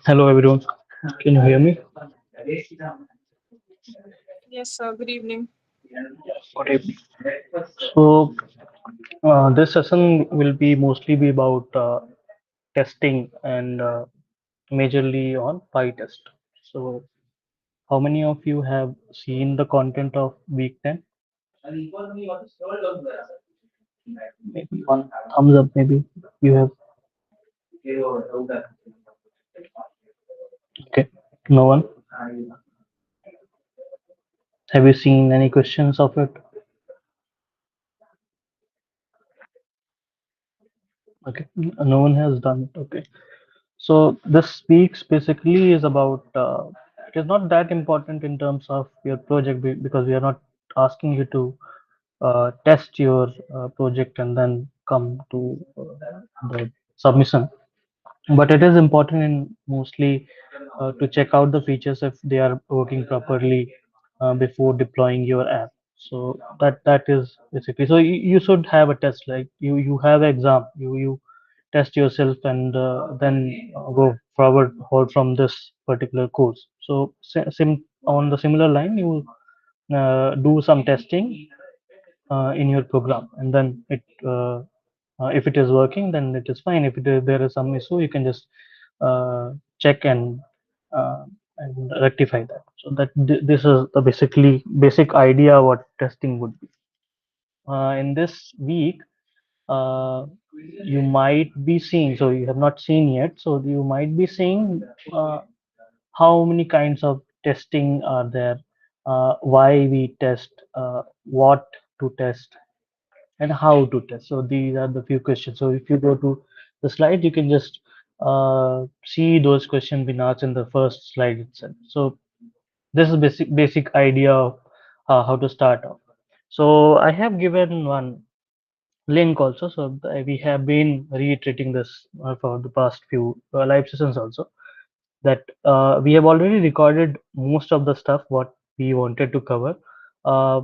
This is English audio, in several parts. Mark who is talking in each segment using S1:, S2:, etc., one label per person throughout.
S1: Hello everyone. Can you hear me?
S2: Yes, sir. Good evening.
S1: Good evening. So this session will be mostly be about testing and majorly on Pytest. So how many of you have seen the content of week 10? Maybe one thumbs up. Maybe you have. Okay. No one. Have you seen any questions of it? Okay. No one has done it. Okay. So this speaks basically is about it is not that important in terms of your project because we are not asking you to test your project and then come to the submission, but it is important in mostly to check out the features if they are working properly before deploying your app. So that is basically, so you should have a test, like you have an exam, you test yourself and then go forward from this particular course. So on the similar line, you do some testing in your program, and then if it is working, then it is fine. If there is some issue, you can just check uh, and rectify that. So this is the basic idea what testing would be. In this week, uh, you might be seeing, so you have not seen yet, so you might be seeing how many kinds of testing are there, why we test, what to test, and how to test. So these are the few questions. So if you go to the slide, you can just see those questions been asked in the first slide itself. So this is basic idea of how to start off. So I have given one link also. So we have been reiterating this for the past few live sessions also, that we have already recorded most of the stuff what we wanted to cover. Uh,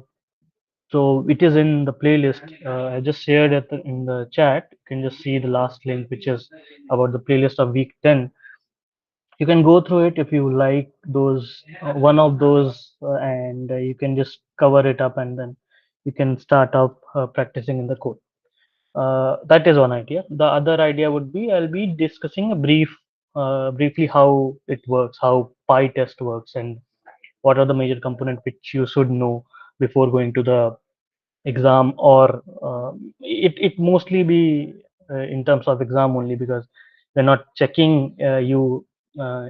S1: so it is in the playlist. I just shared it in the chat. You can just see the last link, which is about the playlist of week 10. You can go through it if you like those one of those, and you can just cover it up, and then you can start up practicing in the code. That is one idea. The other idea would be I'll be discussing a briefly how it works, how PyTest works, and what are the major components which you should know before going to the exam, or it mostly be in terms of exam only, because they're not checking you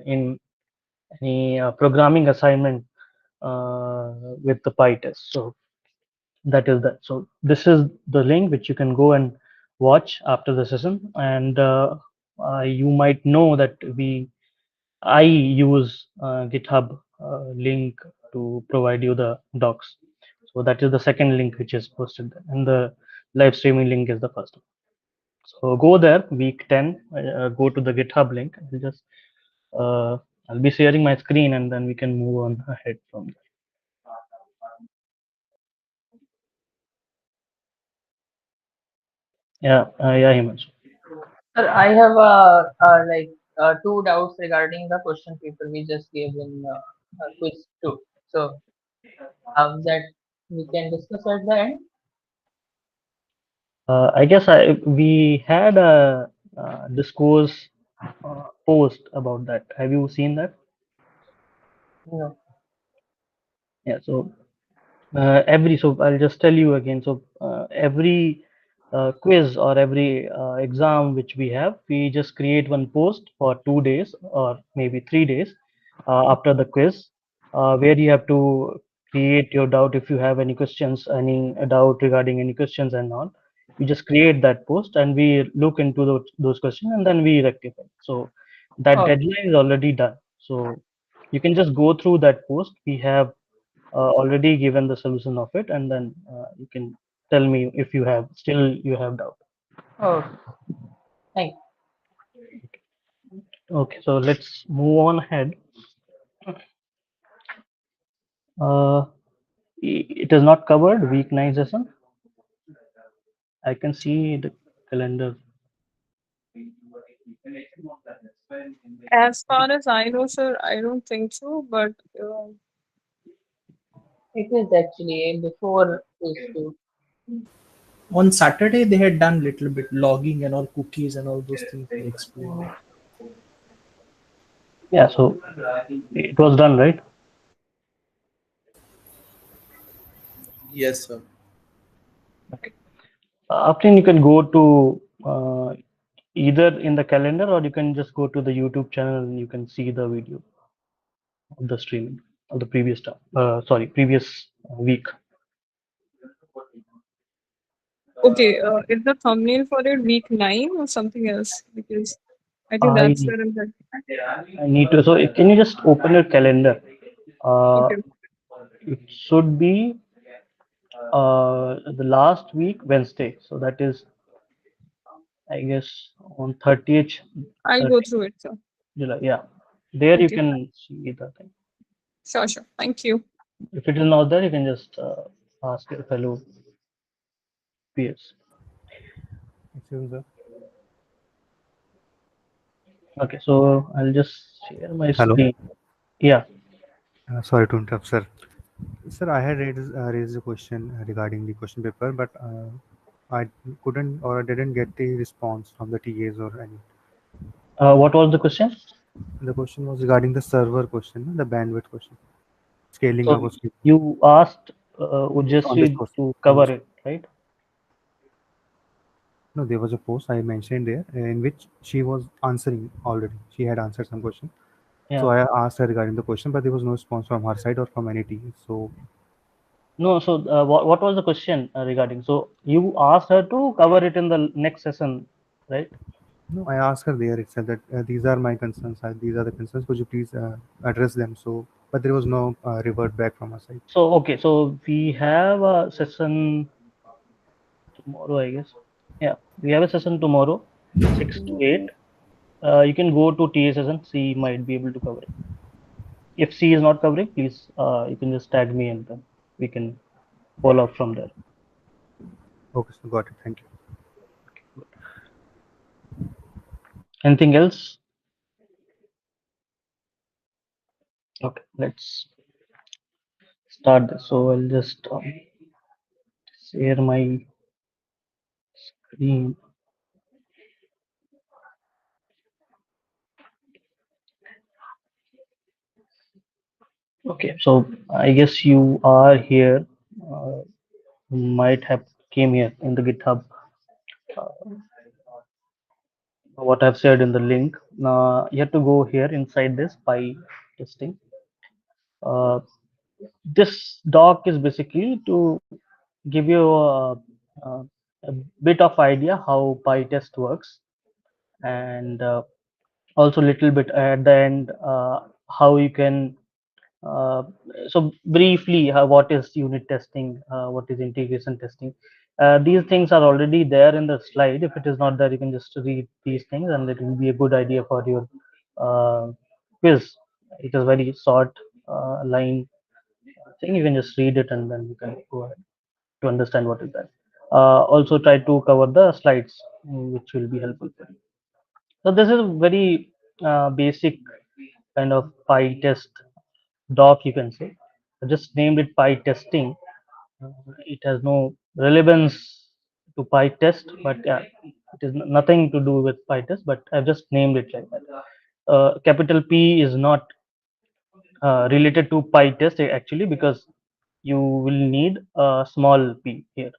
S1: in any programming assignment with the PyTest. So that is that. So this is the link which you can go and watch after the session, and you might know that I use GitHub link to provide you the docs. So that is the second link which is posted there, and the live streaming link is the first one. So go there, week 10, go to the GitHub link. Uh, I'll be sharing my screen, and then we can move on ahead from there. Yeah, Himanshu.
S3: Sir, I have two doubts regarding the question paper we just gave in quiz two. So that we can discuss at the end.
S1: I guess we had a discourse post about that. Have you seen that?
S3: No.
S1: Yeah. So so I'll just tell you again. So every quiz or every exam which we have, we just create one post for 2 days or maybe 3 days after the quiz, where you have to create your doubt. If you have any questions, any doubt regarding any questions and all, you just create that post, and we look into those questions, and then we rectify. So that
S3: Oh,
S1: deadline is already done. So you can just go through that post. We have already given the solution of it, and then you can tell me if you have doubt.
S3: oh, thank
S1: Okay, so let's move on ahead. uh, it is not covered week 9 session. I can see the calendar.
S2: As far as I know, sir, I don't think so. But
S3: It is actually before quiz two.
S4: On Saturday they had done little bit logging and all cookies and all those things they explained.
S1: Yeah, so it was done, right?
S4: Yes, sir.
S1: Okay. After you can go to either in the calendar, or you can just go to the YouTube channel and you can see the video of the streaming of the previous time. Previous week.
S2: okay, is the thumbnail for it week 9 or something else? Because I think
S1: I
S2: that's where I'm at.
S1: I need to. So can you just open your calendar? Uh,
S2: Okay,
S1: it should be the last week Wednesday. So that is, I guess, on 30th,
S2: I'll go
S1: 30th
S2: through it, sir.
S1: July. Yeah, there you
S2: Okay,
S1: can see the thing.
S2: sure, sure. Thank you.
S1: If it is not there, you can just ask your fellow peers.
S5: Excuse me, sir.
S1: Okay, so I'll just share my
S5: Hello.
S1: screen. Yeah.
S5: Sorry to interrupt, sir. Sir, I had raised a question regarding the question paper, but I couldn't or I didn't get the response from the TAs or any.
S1: What was the question?
S5: The question was regarding the server question, the bandwidth question, scaling
S1: So
S5: up or scaling.
S1: you asked
S5: Yes, on this
S1: Ujjasvi
S5: question.
S1: to
S5: On
S1: cover
S5: this.
S1: it, right?
S5: No, there was a post I mentioned there in which she was answering already. She had answered some question. So
S1: Yeah.
S5: I asked her regarding the question, but there was no response from her side or from any TA. So
S1: No, so what was the question regarding? So you asked her to cover it in the next session, right?
S5: no, I asked her there itself that these are my concerns. These are the concerns. Could you please address them? So, but there was no revert back from her side.
S1: So okay, so we have a session tomorrow, I guess. Yeah, we have a session tomorrow, 6 to 8. You can go to TA session. She might be able to cover it. If she is not covering, please, you can just tag me and then we can follow up from there.
S5: Okay, so got it. Thank you.
S1: Anything else? Okay, let's start this. So I'll just share my screen. Okay, so I guess you are here. Uh, might have came here in the GitHub. Uh, what I've shared in the link. You have to go here inside this by testing. Uh, this doc is basically to give you a bit of idea how Pytest works, and also a little bit at the end how you can uh, so briefly what is unit testing, what is integration testing. These things are already there in the slide. If it is not there, you can just read these things and it will be a good idea for your quiz. It is very short line thing. You can just read it and then you can go ahead to understand what is that. Also try to cover the slides, which will be helpful for you. So this is a very basic kind of pie test doc, you can say. I just named it pie testing. It has no relevance to pie test, but it is nothing to do with pie test. But I've just named it like that. Capital P is not related to pie test actually, because you will need a small p here.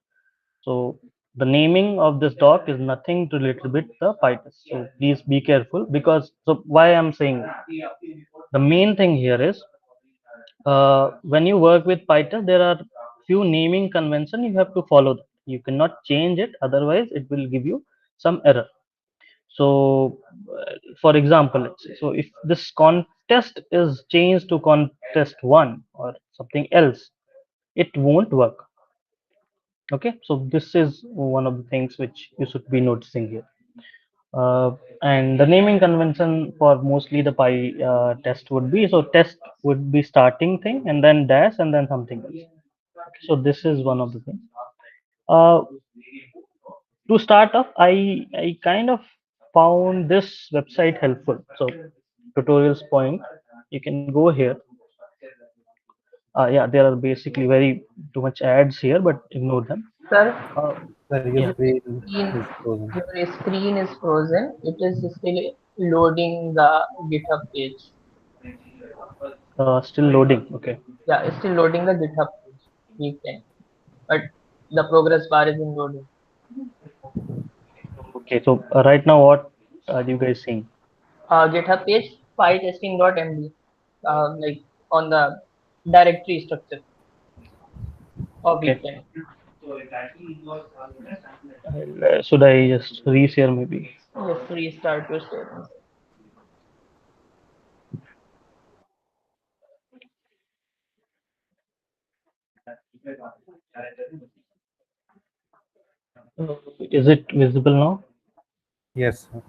S1: So the naming of this doc is nothing to related with the Pytest. So please be careful, because so why I'm saying the main thing here is when you work with Pytest, there are few naming convention you have to follow. That. You cannot change it, otherwise it will give you some error. So for example, let's say, so if this contest is changed to contest one or something else, it won't work. Okay, so this is one of the things which you should be noticing here. uh, and the naming convention for mostly the pi test would be, so test would be starting thing and then dash and then something else. So this is one of the things. uh, to start off, I kind of found this website helpful. So tutorials point, you can go here. Yeah, there are basically very too much ads here, but ignore them.
S3: Sir,
S1: Uh,
S5: Sir, your
S1: yeah,
S5: screen
S3: screen,
S5: is frozen.
S3: your screen is frozen. It is still loading the GitHub page.
S1: still loading. Okay.
S3: Yeah, it's still loading the GitHub page. You can, but the progress bar is in loading.
S1: Okay. So right now, what are you guys seeing?
S3: GitHub page pytesting.md, like on the directory structure of
S1: Okay.
S3: weekend.
S1: Should I just reshare maybe?
S3: Just restart your sharing.
S1: Is it visible now?
S5: Yes, sir.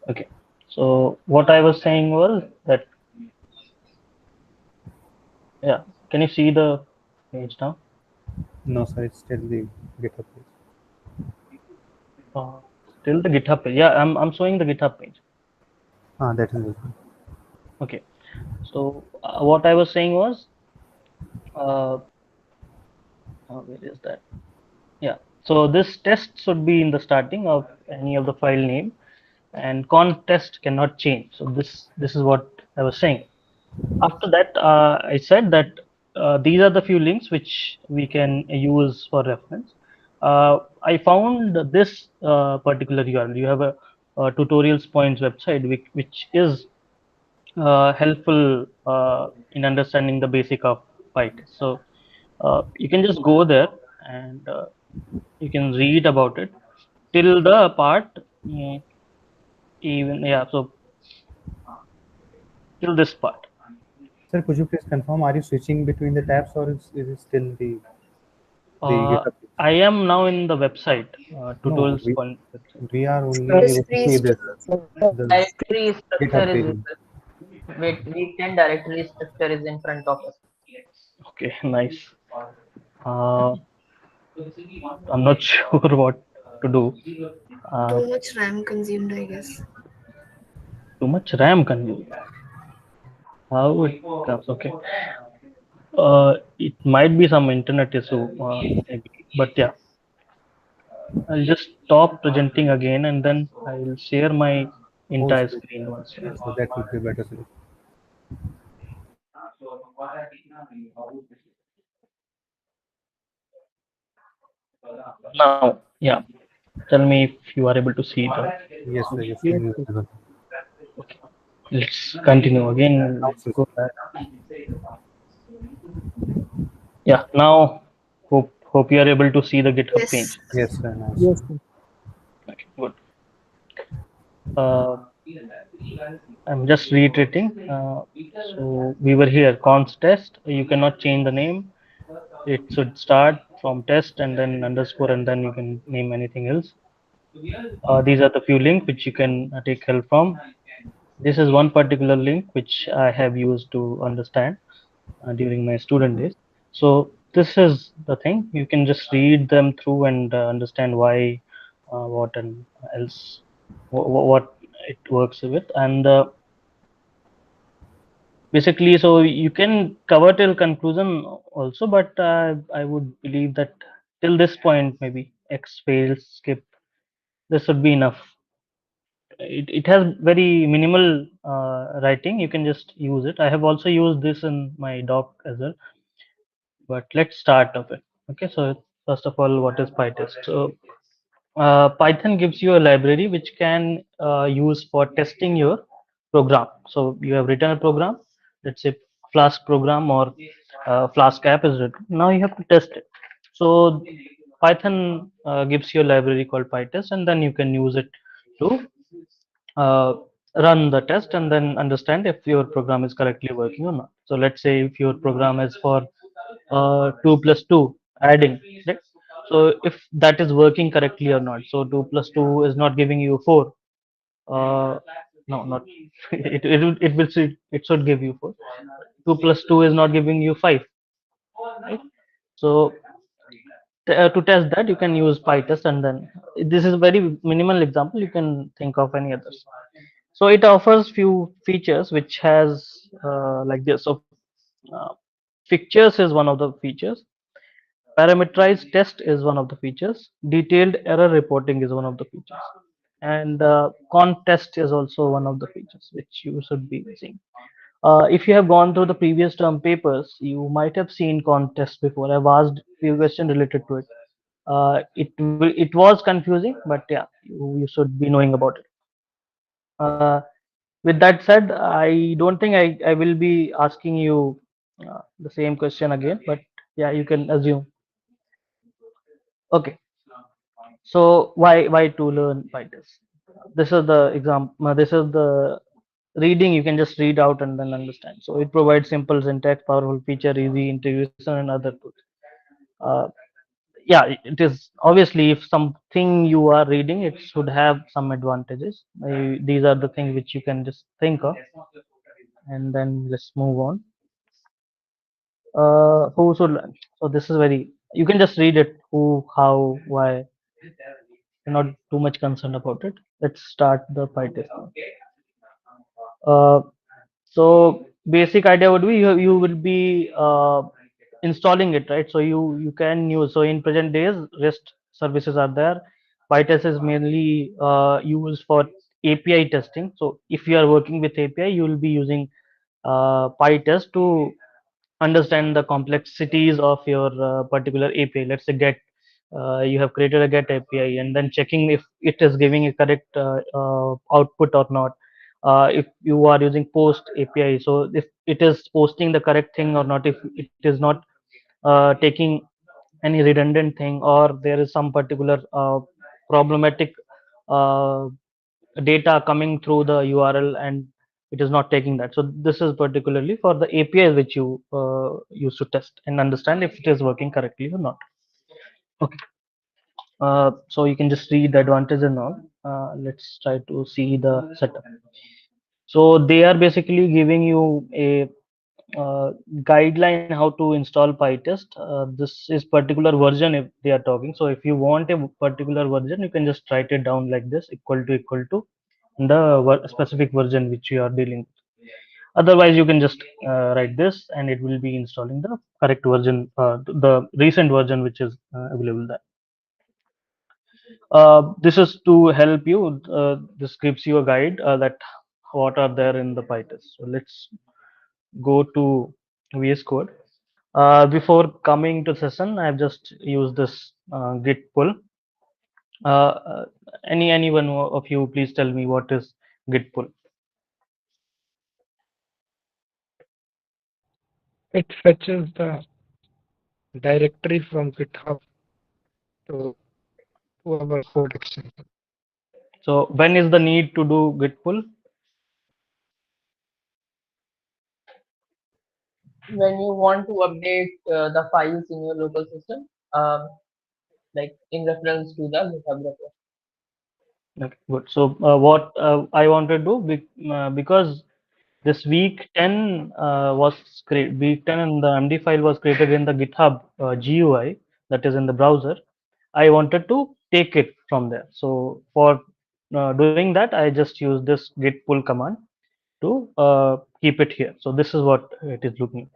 S1: Okay. So what I was saying was that, yeah, can you see the page now?
S5: No, sir, it's still the GitHub page.
S1: Uh, Still the GitHub page. Yeah, I'm showing the GitHub page.
S5: Ah, that is visible.
S1: Okay. So what I was saying was, uh, where is that? Yeah. So this test should be in the starting of any of the file name, and contest cannot change. So this is what I was saying. After that, I said that these are the few links which we can use for reference. I found this particular URL. You have a tutorials points website which is helpful in understanding the basic of Pytest. So you can just go there and you can read about it till the part, mm, even, yeah, so till this part.
S5: Sir, could you please confirm, are you switching between the tabs or is it still the
S1: Uh,
S5: GitHub page?
S1: I am now in the website,
S5: No,
S1: tutorials point website.
S5: we are only
S2: Just
S5: able to see
S2: restart.
S5: the
S3: Directory structure
S5: GitHub
S3: is
S5: page.
S3: visible. Wait, weekend directory structure is in front of us.
S1: Okay, nice. Uh, I'm not sure what to do. Uh,
S2: Too much RAM consumed, I guess.
S1: Too much RAM consumed. How it comes? Okay. It might be some internet issue, maybe. But yeah, I'll just stop presenting again and then I'll share my
S5: Oh,
S1: entire
S5: so,
S1: screen once.
S5: so that would be better, sir.
S1: Now, yeah. Tell me if you are able to see the.
S5: Yes, sir, your
S4: Yes,
S5: screen is
S4: yes.
S5: visible.
S1: Okay. Let's continue again.
S5: Now,
S1: Let's
S5: sir.
S1: go back. Yeah. Now, hope you are able to see the GitHub
S2: Yes.
S1: page.
S5: Yes, sir, now, sir.
S4: Yes, sir.
S1: Okay. Good. Uh, I'm just reiterating. So we were here, const test. You cannot change the name. It should start from test and then underscore, and then you can name anything else. These are the few links which you can take help from. This is one particular link which I have used to understand during my student days. So this is the thing. You can just read them through and understand why, what, and else, what it works with, and basically, so you can cover till conclusion also, but I would believe that till this point, maybe X fails, skip. This would be enough. It has very minimal writing. You can just use it. I have also used this in my doc as well. But let's start of it. Okay, so first of all, what is Pytest? So Python gives you a library which can use for testing your program. So you have written a program, let's say Flask program or Flask app is written. Now you have to test it. So Python gives you a library called Pytest, and then you can use it to uh, run the test and then understand if your program is correctly working or not. So let's say if your program is for 2 plus 2 adding, right? So if that is working correctly or not. So 2 plus 2 is not giving you 4. No, not it will it should give you 4. 2 plus 2 is not giving you 5, right? So to test that, you can use Pytest, and then this is a very minimal example. You can think of any others. So it offers few features which has like this. So uh, pictures is one of the features. Parameterized test is one of the features. Detailed error reporting is one of the features, and contest is also one of the features which you should be using. If you have gone through the previous term papers, you might have seen contest before. I've asked few questions related to it. It was confusing, but yeah, you should be knowing about it. Uh, with that said, I don't think I will be asking you the same question again, but yeah, you can assume. Okay, so why to learn Python? This is the example. This is the reading. You can just read out and then understand. So it provides simple syntax, powerful feature, easy integration, and other tools. Uh, yeah, it is obviously if something you are reading, it should have some advantages. These are the things which you can just think of, and then let's move on. Who should learn? So this is very. You can just read it. Who, how, why. You're not too much concerned about it. Let's start the PyTest now. Uh, so basic idea would be you will be installing it, right? So you can use. So in present days, REST services are there. PyTest is mainly used for API testing. So if you are working with API, you will be using PyTest to understand the complexities of your particular API. Let's say get, you have created a get API, and then checking if it is giving a correct output or not. If you are using post API, so if it is posting the correct thing or not, if it is not taking any redundant thing, or there is some particular problematic uh, data coming through the URL and it is not taking that. So this is particularly for the API which you use to test and understand if it is working correctly or not. Okay. So you can just read the advantage and all. Let's try to see the setup. So they are basically giving you a guideline how to install PyTest. This is particular version if they are talking. So if you want a particular version, you can just write it down like this, equal to the specific version which you are dealing with. Otherwise, you can just write this and it will be installing the correct version, the recent version which is available there. This is to help you. This gives you a guide that what are there in the PyTest. So let's go to VS Code. Before coming to session, I've just used this git pull. Uh, uh, anyone of you, please tell me what is git pull.
S6: It fetches the directory from GitHub to, to our code extension.
S1: So when is the need to do git pull?
S3: When you want to update the files in your local system, like in reference to the GitHub repo.
S1: Okay, good. So what I want to do because this week 10 was created. Week 10 and the MD file was created in the GitHub GUI, that is in the browser. I wanted to take it from there. So for doing that, I just use this git pull command to keep it here. So this is what it is looking.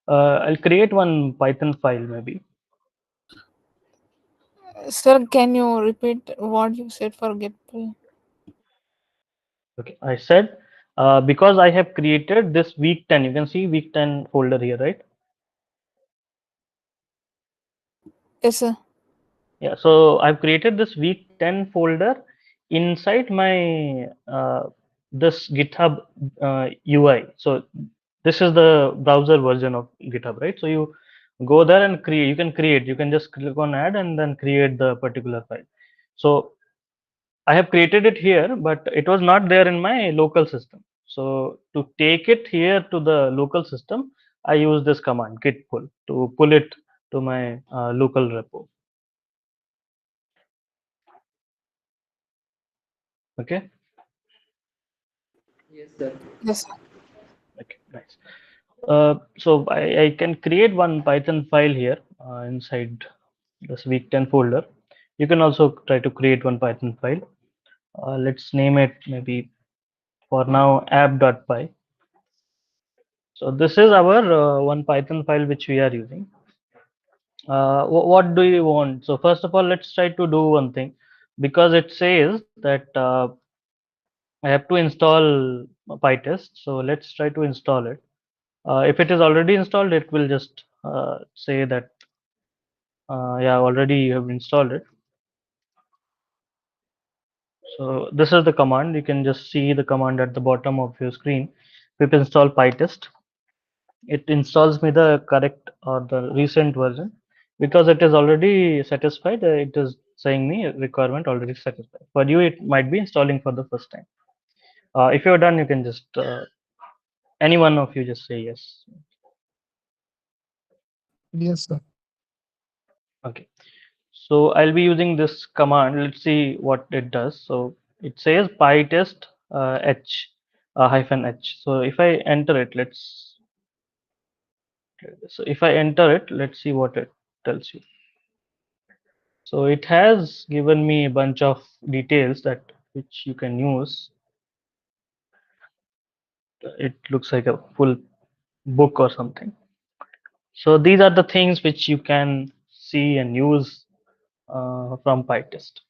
S1: I'll create one Python file maybe.
S7: Sir, can you repeat what you said for get pull?
S1: Okay, I said because I have created this week 10. You can see week 10 folder here, right?
S7: Yes, sir.
S1: Yeah, so I've created this week 10 folder inside my this GitHub UI. So this is the browser version of GitHub, right? So you go there and create. You can just click on add and then create the particular file. So I have created it here, but it was not there in my local system. So to take it here to the local system, I use this command git pull to pull it to my local repo. Okay.
S3: Yes, sir.
S7: Yes, sir.
S1: Okay, nice. So I can create one Python file here. inside this week 10 folder. You can also try to create one Python file. Let's name it maybe for now app.py. So this is our one Python file which we are using. What do you want? So first of all, let's try to do one thing, because it says that I have to install Pytest. So let's try to install it. If it is already installed, it will just say that yeah, already you have installed it. So this is the command. You can just see the command at the bottom of your screen. Pip install Pytest. It installs me the correct or the recent version, because it is already satisfied. It is saying me requirement already satisfied. For you, it might be installing for the first time. If you're done, you can just any one of you just say yes.
S6: Yes, sir.
S1: Okay. So I'll be using this command. Let's see what it does. So it says pytest h hyphen h. So if I enter it, let's see what it tells you. So it has given me a bunch of details that which you can use. It looks like a full book or something. So these are the things which you can see and use from PyTest.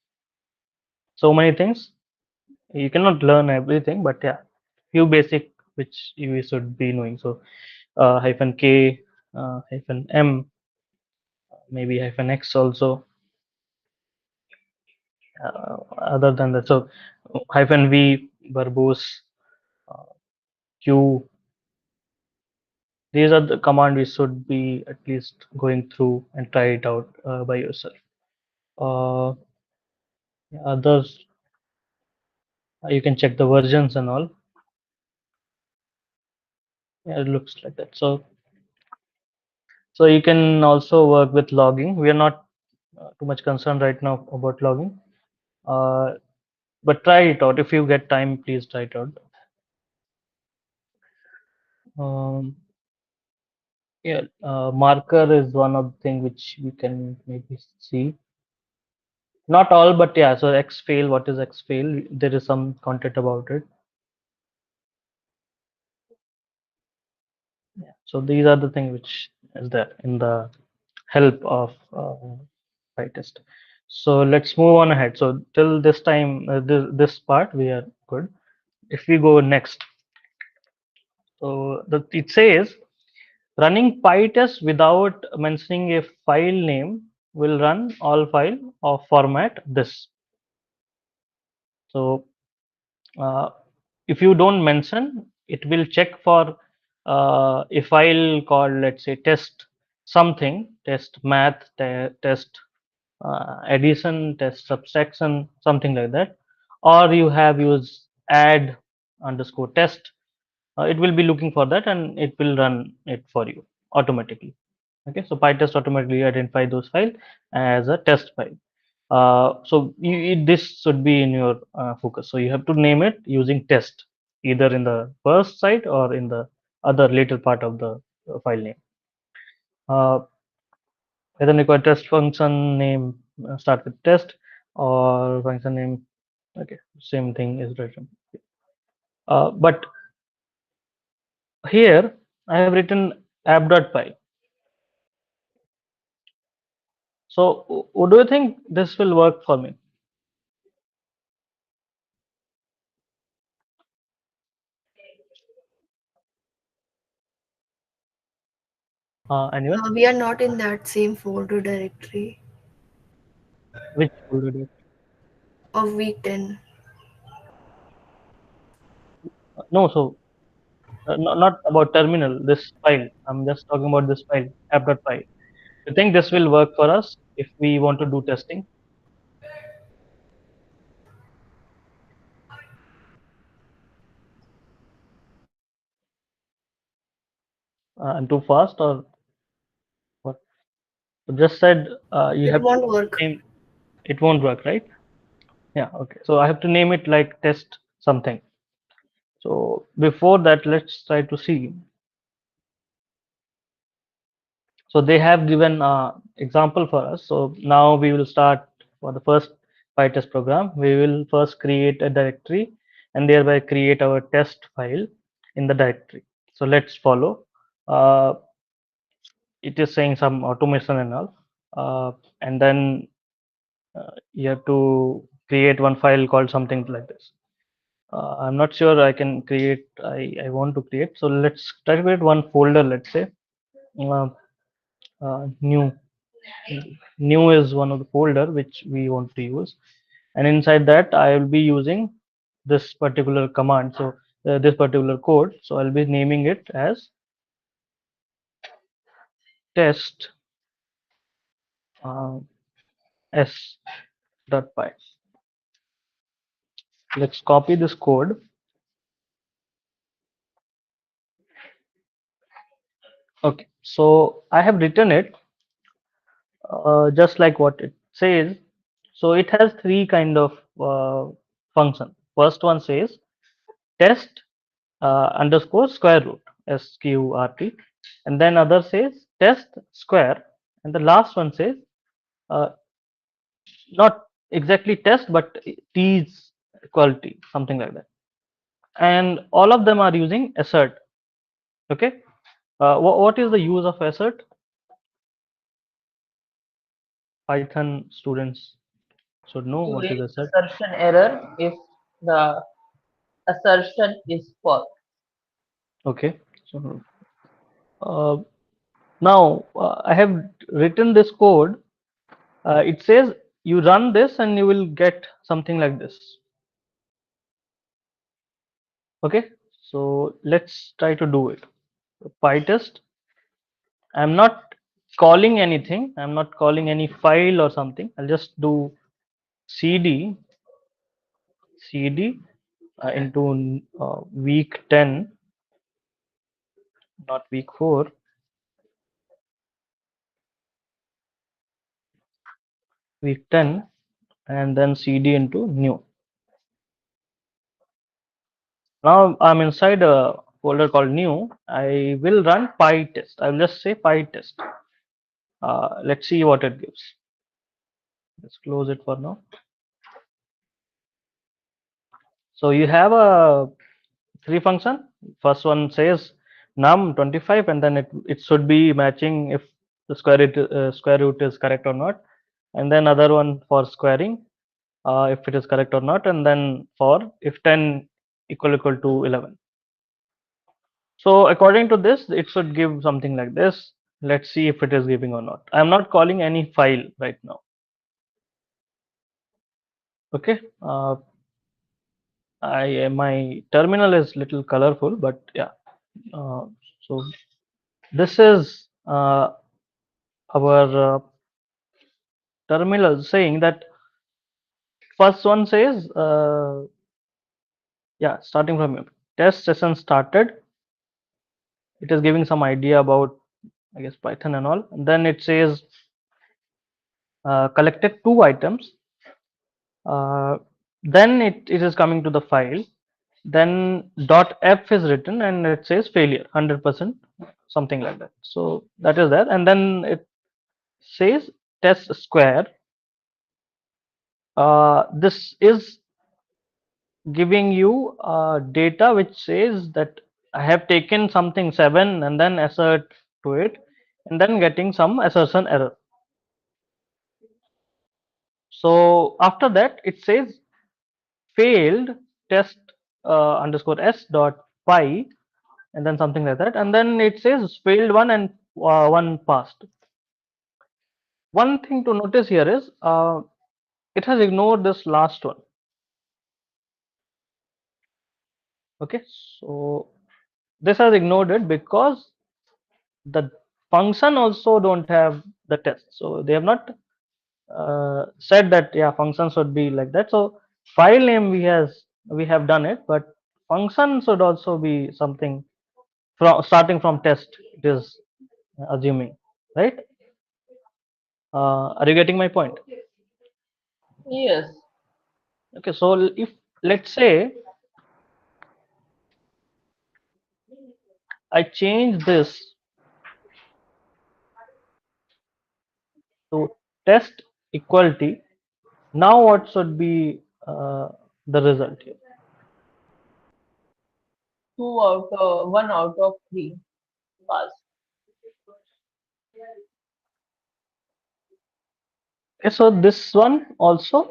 S1: So many things. You cannot learn everything, but yeah, few basic which you should be knowing. So hyphen k, hyphen m, maybe hyphen x also. Other than that, so hyphen v, verbose, uh, q. These are the command we should be at least going through and try it out by yourself. Uh, Others, you can check the versions and all. Yeah, it looks like that. So you can also work with logging. We are not too much concerned right now about logging, uh, but try it out. If you get time, please try it out. Um, yeah, marker is one of the thing which we can maybe see. Not all, but yeah. So X fail. What is X fail? There is some content about it. Yeah. So these are the things which is there in the help of PyTest. So let's move on ahead. So till this time, this part we are good. If we go next, so it says running PyTest without mentioning a file name will run all file of format this. So uh, if you don't mention, it will check for a file called, let's say, test something, test math, test addition, test subtraction, something like that, or you have used add underscore test. It will be looking for that and it will run it for you automatically. Okay, so PyTest automatically identify those files as a test file. So this should be in your focus. So you have to name it using test, either in the first site or in the other later part of the file name. Uh, Whether require test function name start with test or function name. Okay, same thing is written. But here I have written app.py. So what do you think this will work for me? Anyone?
S8: We are not in that same folder directory
S1: Which folder?
S8: of week 10.
S1: No, so not about terminal. This file. I'm just talking about this file app.py. You think this will work for us if we want to do testing and too fast or what? So just said you
S8: It
S1: have to
S8: won't work.
S1: name. It won't work, right? Yeah. Okay. So I have to name it like test something. So before that, let's try to see. So they have given example for us. So now we will start for the first Pytest program. We will first create a directory and thereby create our test file in the directory. So let's follow. Uh, it is saying some automation and all, and then you have to create one file called something like this. I'm not sure I can create. I want to create. So let's try to create one folder. Let's say uh, new. New is one of the folder which we want to use, and inside that I will be using this particular command. So this particular code. So I'll be naming it as test uh, s.py. Let's copy this code. Okay, so I have written it just like what it says. So it has three kind of function. First one says test underscore square root, sqrt, and then other says test square, and the last one says uh, not exactly test but t's equality, something like that. And all of them are using assert. Okay, what is the use of assert? Python students should know
S3: To
S1: what is
S3: raise
S1: assert.
S3: assertion error if the assertion is false.
S1: Okay, so uh, now I have written this code. It says you run this and you will get something like this. Okay, so let's try to do it. Pytest. I'm not calling anything. I'm not calling any file or something. I'll just do cd into week 10, not week 4, week 10, and then cd into new. Now I'm inside a folder called new. I will run pytest. I'll just say pytest. Let's see what it gives. Let's close it for now. So you have a three function. First one says num 25, and then it should be matching if the square root is correct or not, and then other one for squaring if it is correct or not, and then for if 10 equal to 11. So according to this, it should give something like this. Let's see if it is giving or not. I'm not calling any file right now. Okay. My terminal is little colorful, but yeah. Uh, so this is our terminal saying that first one says yeah, starting from here. Test session started. It is giving some idea about, I guess, Python and all. And then it says collected two items. Uh, then it is coming to the file. Then .f is written and it says failure 100%, something like that. So that is that. And then it says test square. This is giving you data which says that I have taken something 7 and then assert to it, and then getting some assertion error. So after that it says failed test underscore s dot py, and then something like that, and then it says failed one and one passed. One thing to notice here is it has ignored this last one. Okay, so this has ignored it because the function also don't have the test, so they have not said that yeah, function should be like that. So file name we have done it, but function should also be something from starting from test, it is assuming, right? Are you getting my point?
S3: Yes.
S1: Okay, so if let's say I change this So test equality. Now what should be the result here?
S3: 1 out of 3 pass.
S1: Okay, so this one also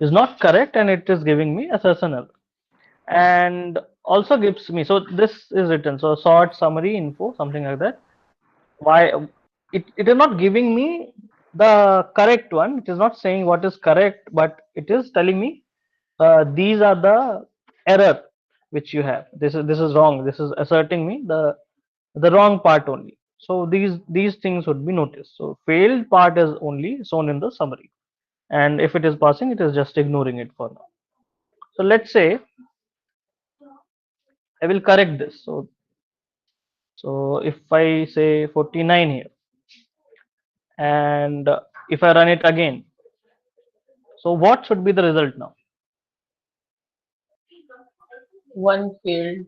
S1: is not correct and it is giving me assertion error. And also gives me, so this is written, so sort summary info, something like that. Why it is not giving me the correct one. It is not saying what is correct, but it is telling me these are the error which you have. This is wrong. This is asserting me the wrong part only. So these things would be noticed. So failed part is only shown in the summary, and if it is passing, it is just ignoring it for now. So let's say I will correct this. So if I say 49 here, and if I run it again, so what should be the result now?
S3: 1 failed,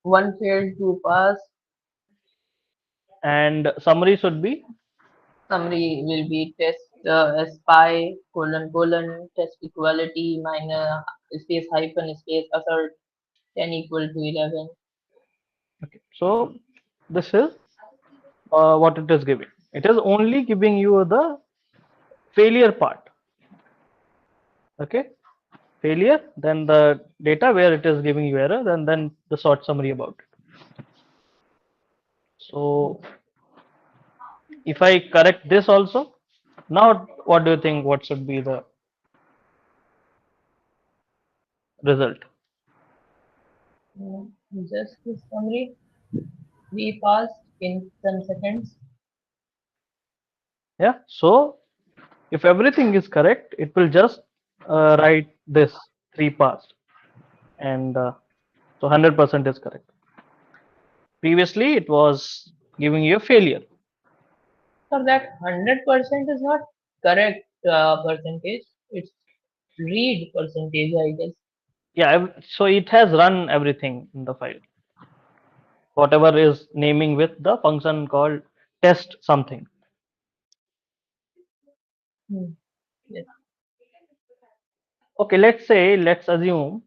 S3: 1 failed, 2 pass.
S1: And summary should be,
S3: Summary will be test spy colon test equality minus space hyphen space assert 10 equal to 11.
S1: okay. So this is what it is giving. It is only giving you the failure part. Okay, failure, then the data where it is giving you error, and then the short summary about it. So if I correct this also, now what do you think? What should be the result?
S3: Just the summary. We passed in 10 seconds.
S1: Yeah. So if everything is correct, it will just write this 3 passed, and so 100% is correct. Previously, it was giving you a failure.
S3: So that 100% is not correct percentage. It's read percentage, I guess.
S1: Yeah. So it has run everything in the file, whatever is naming with the function called test something.
S3: Hmm. Yes.
S1: Okay. Let's assume,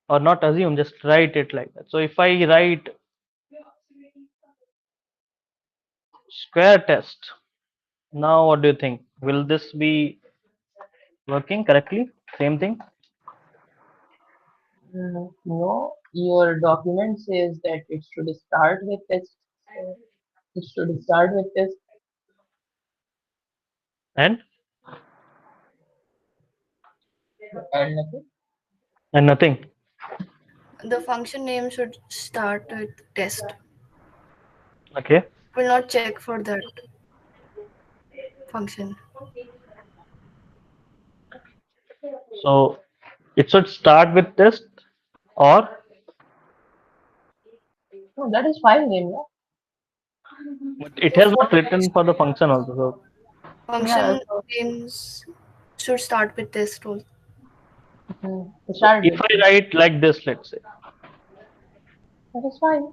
S1: or not assume, just write it like that. So if I write square test, now what do you think? Will this be working correctly? Same thing.
S3: No, your document says that it should start with test. So it should start with test
S1: and
S3: and nothing.
S1: and nothing.
S8: The function name should start with test.
S1: Okay.
S8: Will not check for that function.
S1: So it should start with test, or
S3: No, that is fine name, yeah.
S1: but it has not written for the function also. So
S3: Yeah,
S8: Function
S3: so
S8: names should start with test also.
S1: so
S3: start
S1: if
S3: with
S1: I
S3: test.
S1: write like this, let's say,
S3: That is fine.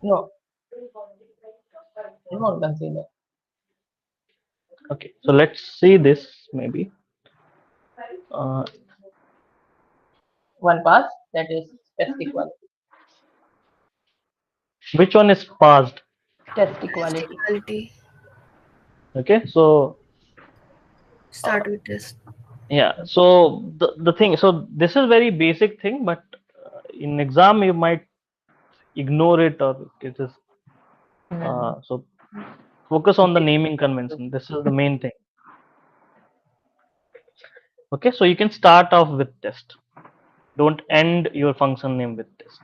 S3: No, I won't consider.
S1: okay. So let's see this maybe. Uh,
S3: 1 pass, that is test equality.
S1: which one is passed?
S3: Test
S8: Test
S3: equality.
S8: equality
S1: Okay. So
S8: start with test.
S1: yeah. So the thing. So this is very basic thing, but in exam you might ignore it, or it is so focus on the naming convention. This is the main thing. Okay. So you can start off with test. Don't end your function name with test.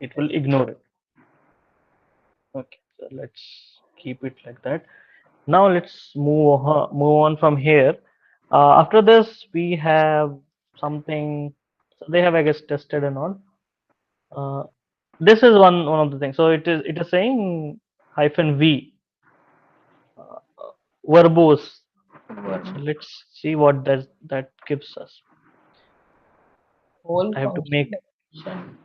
S1: It will ignore it. Okay. So let's keep it like that. Now let's move on from here. After this, we have something. So they have, I guess, tested and all. Uh, this is one of the things. So it is saying hyphen v verbose. So let's see what that gives us.
S3: Whole
S1: I have to
S3: function
S1: make.
S3: definition.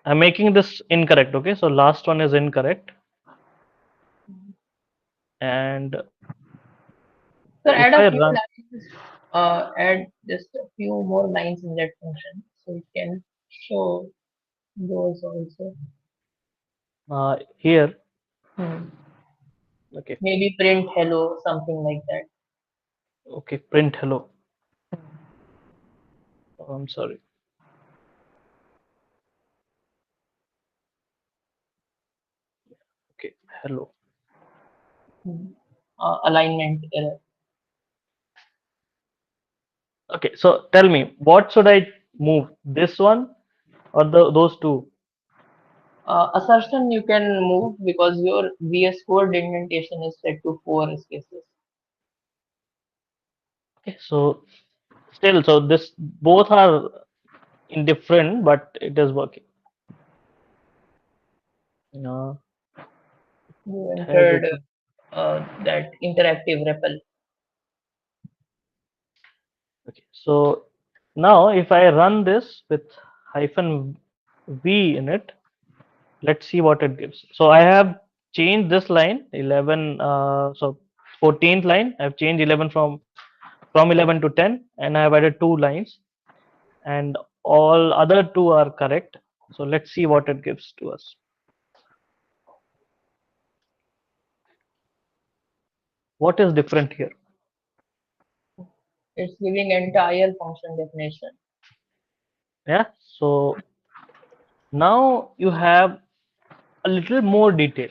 S1: I'm making this incorrect. Okay. So last one is incorrect. And
S3: So
S1: if
S3: add a
S1: I
S3: few
S1: run,
S3: lines, add just a few more lines in that function, so it can show those also.
S1: here,
S3: Hmm.
S1: okay,
S3: Maybe print hello, something like that.
S1: okay, print hello. I'm sorry. Okay, hello.
S3: Hmm. Alignment error.
S1: Okay, so tell me, what should I move? This one or those two?
S3: Assertion you can move because your VS Code indentation is set to 4 spaces.
S1: Okay, so still, so this both are indifferent, but it is working. Uh,
S3: You
S1: it has
S3: entered
S1: open.
S3: that interactive REPL.
S1: Okay, so now if I run this with hyphen v in it, let's see what it gives. So I have changed this line 11. So 14th line, I've changed 11 from 11 to 10, and I have added 2 lines, and all other 2 are correct. So let's see what it gives to us. What is different here?
S3: It's giving entire function definition.
S1: Yeah. So now you have a little more detail.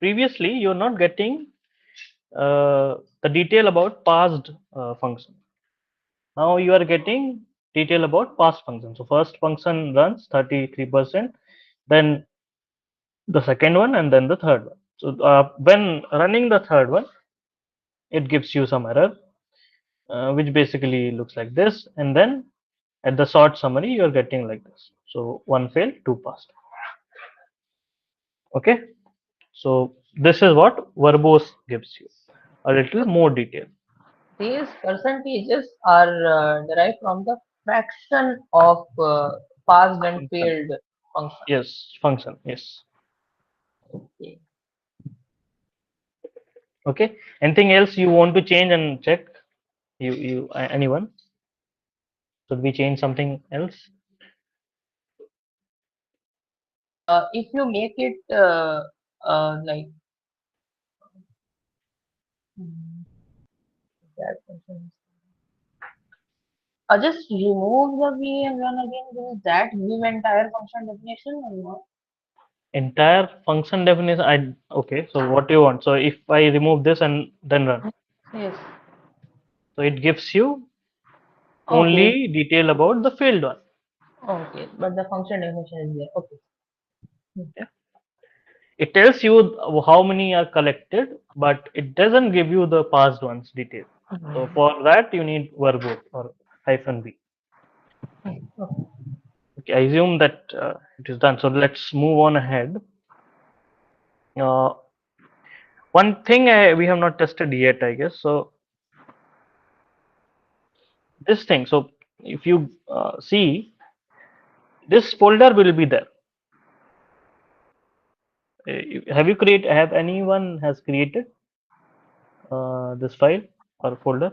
S1: Previously, you're not getting the detail about passed function. Now you are getting detail about passed function. So first function runs 33%, then the second one, and then the third one. So when running the third one, it gives you some error, which basically looks like this, and then at the short summary, you're getting like this. So one failed, 2 passed. Okay. So this is what verbose gives you, a little more detail.
S3: These percentages are derived from the fraction of passed and
S1: Function.
S3: failed function.
S1: Yes, function. Yes.
S3: Okay.
S1: Okay. Anything else you want to change and check? Anyone? Should we change something else?
S3: If you make it like mm, that function, just remove the V and run again. Will that give entire function definition or not?
S1: Entire function definition. Okay. So what do you want? So if I remove this and then run,
S3: Yes.
S1: so it gives you
S3: Okay.
S1: only detail about the failed one.
S3: Okay. But the function definition is there. Okay. Hmm.
S1: Yeah. It tells you how many are collected, but it doesn't give you the past ones detail. So
S3: Hmm.
S1: for that you need verbose or hyphen v.
S3: Okay.
S1: Okay, I assume that it is done. So let's move on ahead. Uh, one thing we have not tested yet, I guess. So this thing. So if you see, this folder will be there. Have you created? Have anyone has created this file or folder?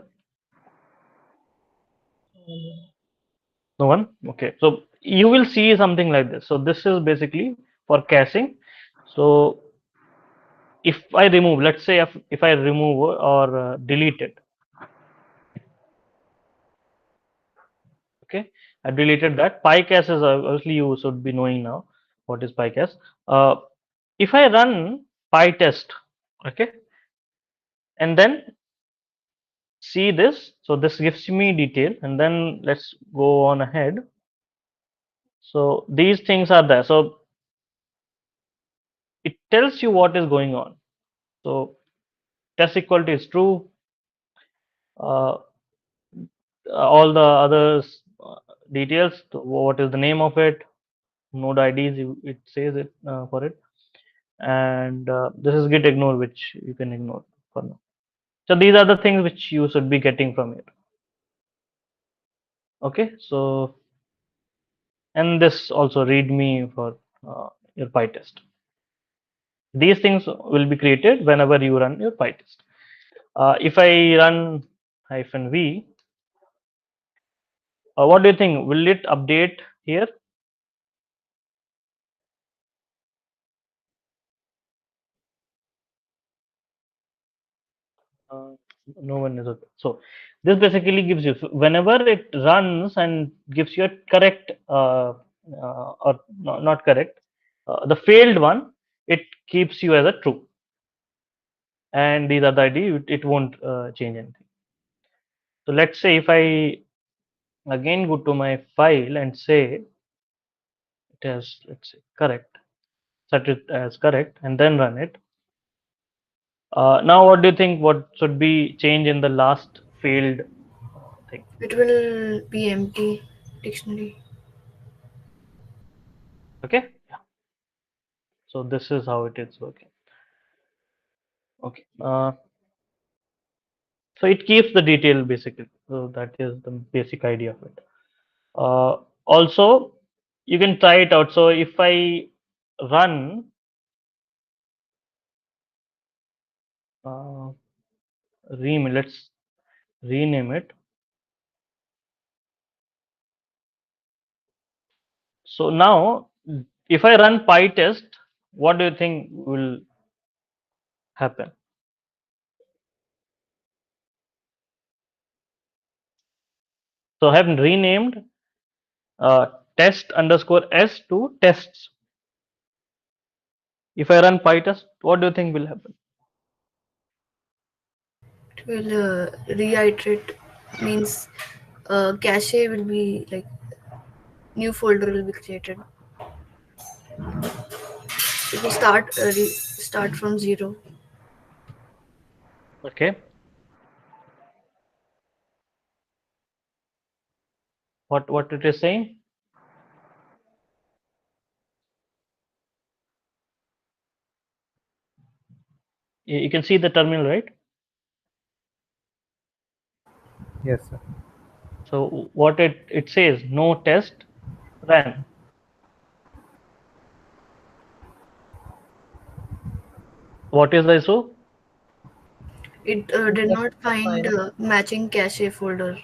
S1: No one. Okay. So you will see something like this. So this is basically for caching. So if I remove, let's say if I remove or delete it, okay, I deleted that. Pycast is obviously you should be knowing now what is Pycast. Uh, if I run Pytest, okay, and then see this, so this gives me detail, and then let's go on ahead. So these things are there. So it tells you what is going on. So test equality is true. Uh, all the others details, what is the name of it, node IDs, it says it for it, and this is git ignore, which you can ignore for now. So these are the things which you should be getting from it. Okay, so and this also read me for your PyTest. These things will be created whenever you run your Pytest. If I run -v, what do you think? Will it update here? Uh, no one is okay. So this basically gives you, whenever it runs and gives you a correct or not correct, the failed one, it keeps you as a true, and these are the ID. It won't change anything. So let's say if I again go to my file and say it has, let's say, correct, set it as correct, and then run it. Now, what do you think? What should be changed in the last failed thing?
S8: It will be empty dictionary.
S1: Okay. So this is how it is working. Okay. So it keeps the detail basically. So that is the basic idea of it. Also, you can try it out. So if I run uh, let's rename it. So now, if I run Pytest, what do you think will happen? So I have renamed test underscore s to tests. If I run Pytest, what do you think will happen?
S8: It will reiterate, means cache will be like new folder will be created. It will start from zero.
S1: Okay. What it is saying? You can see the terminal, right?
S5: Yes, sir.
S1: So what it says, no test ran. What is the issue?
S8: It did
S3: Just
S8: not
S3: the
S8: find
S3: file.
S8: matching cache folder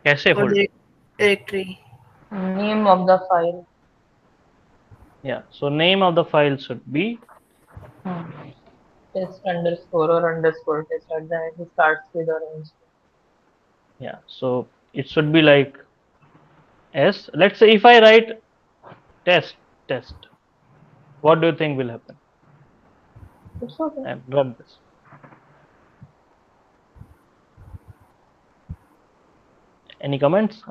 S1: Cache
S8: or
S1: folder.
S8: directory.
S3: Name of the file.
S1: Yeah. So name of the file should be,
S3: Hmm. Test underscore or underscore test at the end. It starts with or ends.
S1: yeah. So it should be like s. Let's say if I write test, what do you think will happen?
S3: It's okay.
S1: And run this. Any comments?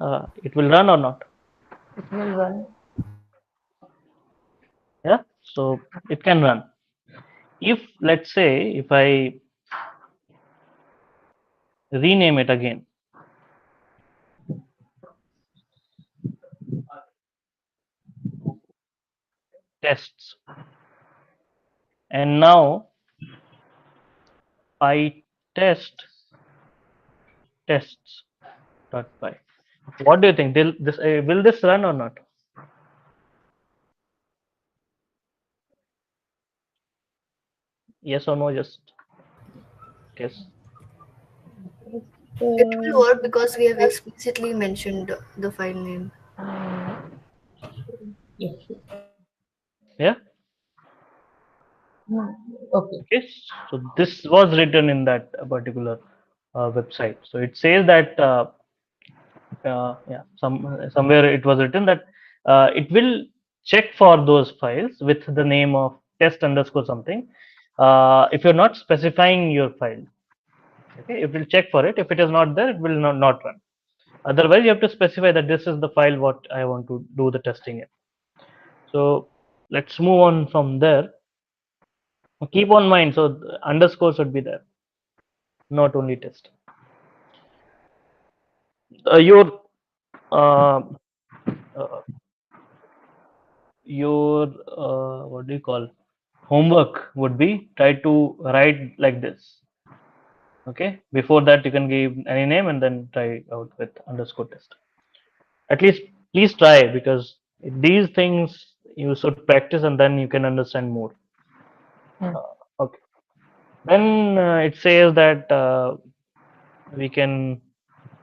S1: It will run or not?
S3: It will run.
S1: Yeah. So it can run. If let's say if I rename it again, tests, and now I tests dot py. What do you think? Will this run or not? Yes or no? Just guess.
S8: It will work because we have explicitly mentioned the file name.
S3: Yes.
S1: Yeah.
S3: Hmm. Okay.
S1: Okay. So this was written in that particular website. So it says that yeah, somewhere it was written that it will check for those files with the name of test underscore something. If you're not specifying your file, okay, it will check for it. If it is not there, it will not run. Otherwise, you have to specify that this is the file what I want to do the testing in. So let's move on from there. Keep on mind, so the underscore should be there, not only test. Your uh, uh, what do you call, homework would be try to write like this. Okay, before that you can give any name and then try out with underscore test. At least please try, because these things you should practice and then you can understand more. Okay. Then it says that we can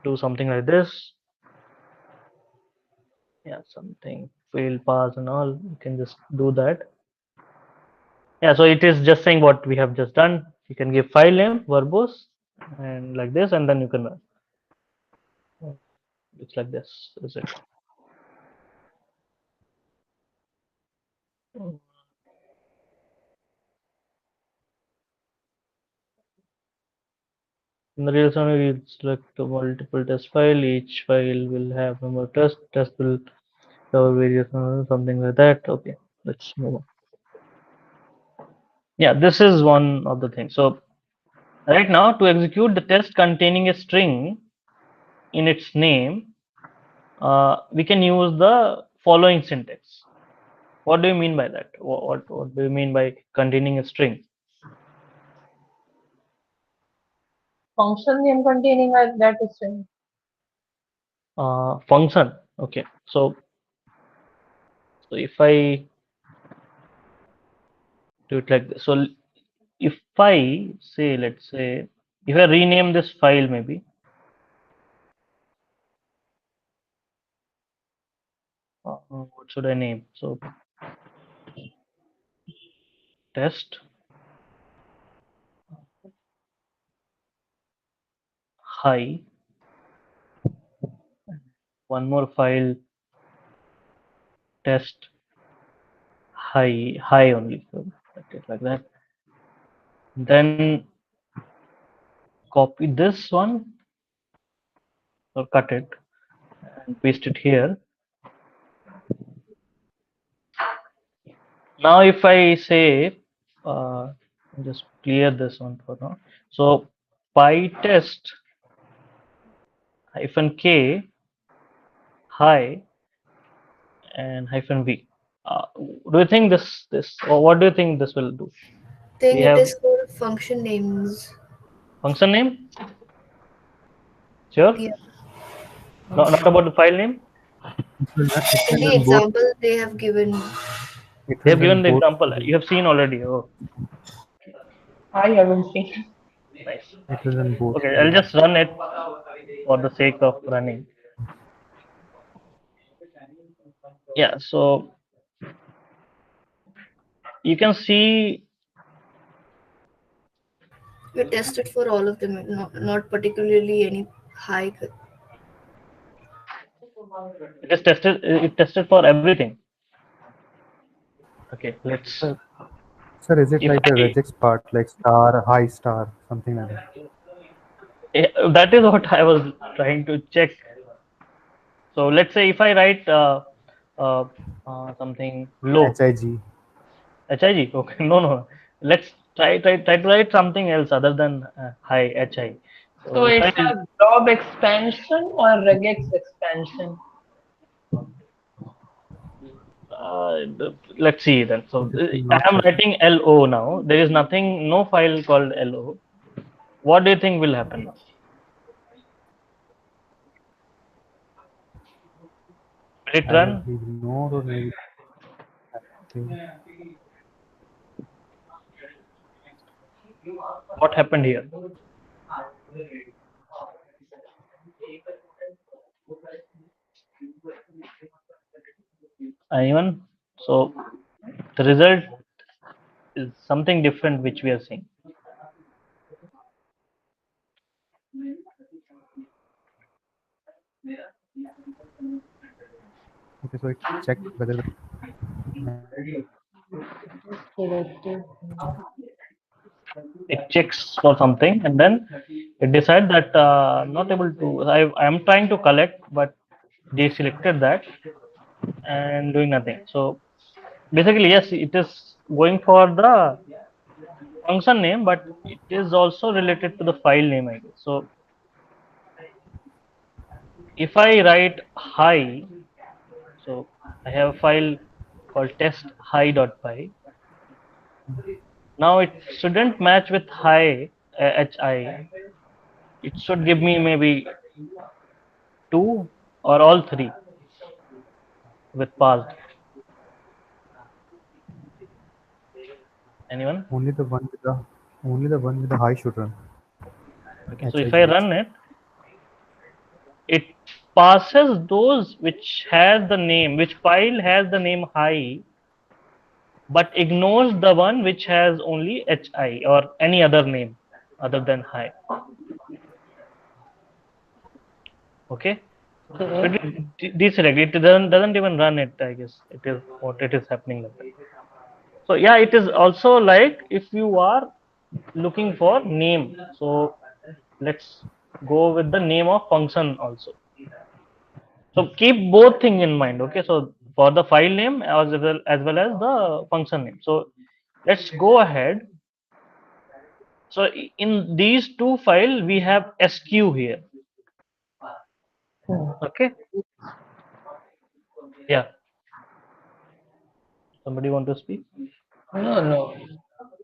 S1: do something like this. Yeah, something fail, pass, and all. You can just do that. Yeah, so it is just saying what we have just done. You can give file name, verbose, and like this, and then you can run. It's like this, is it? In the real summary, we select a multiple test file. Each file will have number of tests. Test will cover various something like that. Okay, let's move on. Yeah, this is one of the things. So right now, to execute the test containing a string in its name, we can use the following syntax. What do you mean by that? What do you mean by containing a string?
S3: Function name containing that string.
S1: Function. Okay. So if I do it like this, so if I say, let's say, if I rename this file, maybe what should I name? So test hi, one more file, test hi only. So like that. Then copy this one or cut it and paste it here. Now if I say, just clear this one for now. So Pytest -k hi and -v. Do you think this or what do you think this will do? We
S8: Think it
S1: have
S8: is for function names.
S1: function name, sure.
S8: Yeah.
S1: No, not about the file name.
S5: It
S8: In
S5: will
S8: the
S5: run both.
S8: example they have given,
S5: It
S1: They
S5: will
S1: have
S5: run
S1: given the
S5: both.
S1: example. You have seen already. Oh,
S3: I haven't seen.
S1: nice.
S5: It will run both
S1: Okay, I'll
S5: files.
S1: just run it for the sake of running. Yeah, so you can see
S8: we tested for all of them, not particularly any high.
S1: it is tested. It tested for everything. Okay, let's.
S5: Sir, sir, is it
S1: If
S5: like the
S1: I
S5: regex part, like star, high star, something like that?
S1: that is what I was trying to check. So let's say if I write uh, something low
S5: HIG.
S1: HIG. Okay, no. Let's try to write something else other than high HI. So
S3: So
S1: if
S3: it's
S1: I
S3: a blob expansion or regex expansion.
S1: let's see then. So
S5: This is
S1: I
S5: not
S1: am
S5: certain.
S1: writing LO now. There is nothing, no file called LO. What do you think will happen now? Will it
S5: I guess
S1: run?
S5: we ignore or maybe something.
S1: What happened here? Anyone? So the result is something different which we are seeing.
S5: Okay, so it checked whether the
S1: It checks for something and then it decides that not able to. I am trying to collect, but they selected that and doing nothing. So basically, yes, it is going for the function name, but it is also related to the file name, I guess. So if I write hi, so I have a file called test hi.py. Now it shouldn't match with hi hi. It should give me maybe two or all three with parsed. Anyone?
S5: Only the one with the high should run.
S1: Okay, so if I
S5: HIGH.
S1: run it, it passes those which has the name, which file has the name high, but ignores the one which has only hi or any other name other than high. Okay, so
S3: Okay.
S1: it will deselect. It doesn't even run it. I guess it is what it is happening like that. So yeah, it is also like if you are looking for name. So let's go with the name of function also. So keep both thing in mind. Okay, so for the file name as well as the function name. So let's go ahead. So in these two files we have sq here.
S3: Hmm.
S1: Okay, yeah. Somebody want to speak?
S3: No, no.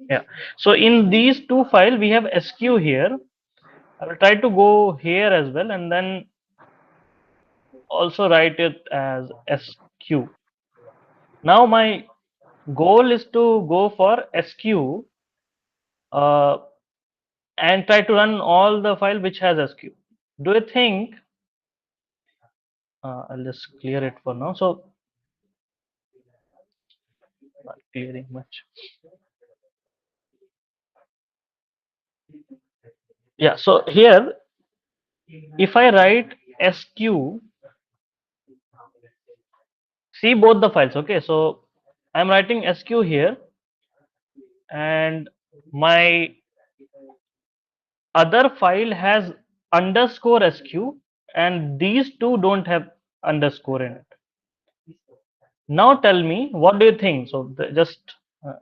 S1: Yeah. So in these two files we have sq here. I will try to go here as well and then also write it as sq. Now my goal is to go for sq uh, and try to run all the file which has sq. Do you think I'll just clear it for now. So not clearing much. Yeah. So here, if I write sq, see both the files. Okay. So I'm writing sq here, and my other file has underscore sq, and these two don't have underscore in it. Now tell me, what do you think? So just uh,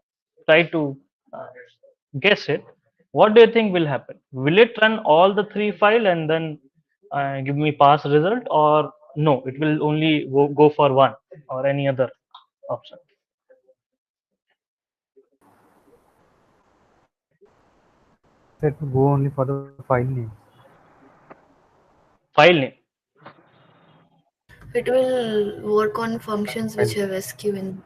S1: try to uh, guess it. What do you think will happen? Will it run all the three file and then give me pass result, or no? It will only go for one or any other option.
S5: Said to go only for the file name.
S1: File name.
S8: It will work on functions which
S5: File.
S8: have SQ in.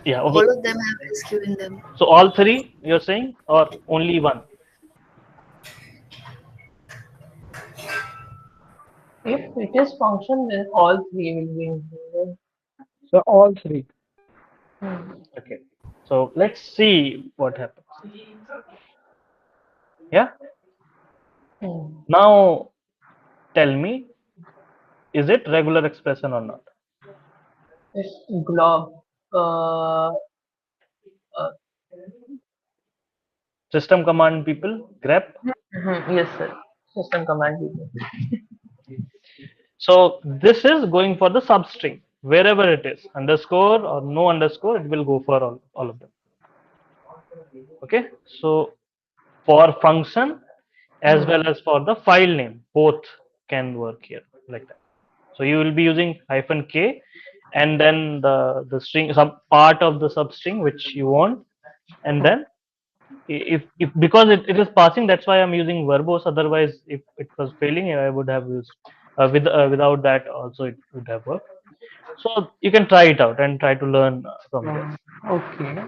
S1: Yeah.
S8: All
S1: Okay.
S8: of them have SQ in them.
S1: So all three you're saying, or only one?
S3: If it is function, then all three will be included.
S6: So all three.
S3: Hmm.
S1: Okay. So let's see what happens. Yeah.
S3: Hmm.
S1: Now tell me, is it regular expression or not?
S3: It's glob. Uh, uh,
S1: System command people grep.
S3: yes, sir. System command.
S1: So this is going for the substring wherever it is, underscore or no underscore, it will go for all of them. Okay. So for function as well as for the file name, both can work here like that. So you will be using hyphen k and then the string, some part of the substring which you want, and then if because it is passing, that's why I'm using verbose. Otherwise, if it was failing, I would have used without that also it would have worked. So you can try it out and try to learn from there.
S3: Okay.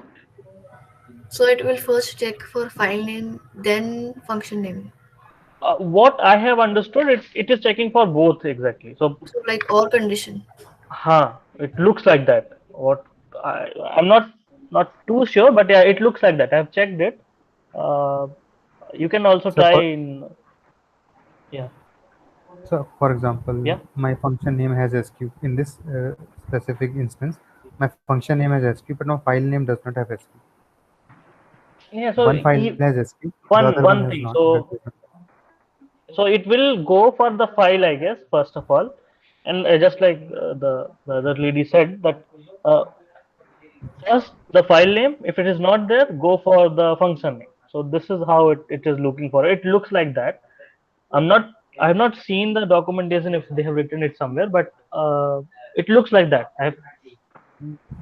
S8: So it will first check for file name, then function name.
S1: What I have understood, it is checking for both exactly. So
S8: So like or condition.
S1: it looks like that. What I'm not too sure, but yeah, it looks like that. I've checked it. uh, you can also
S5: So
S1: try
S5: for
S1: in. Yeah.
S5: for example,
S1: Yeah.
S5: my function name has SQ. In this specific instance, my function name has SQ, but no file name does not have SQ.
S1: Yeah. So
S5: One file has SQ, the other one
S1: one
S5: has
S1: thing.
S5: not. That
S1: So
S5: does not.
S1: it will go for the file, I guess, first of all, and just like the other lady said that uh, first the file name, if it is not there, go for the function name. So this is how it is looking for. It looks like that. I have not seen the documentation if they have written it somewhere, but it looks like that.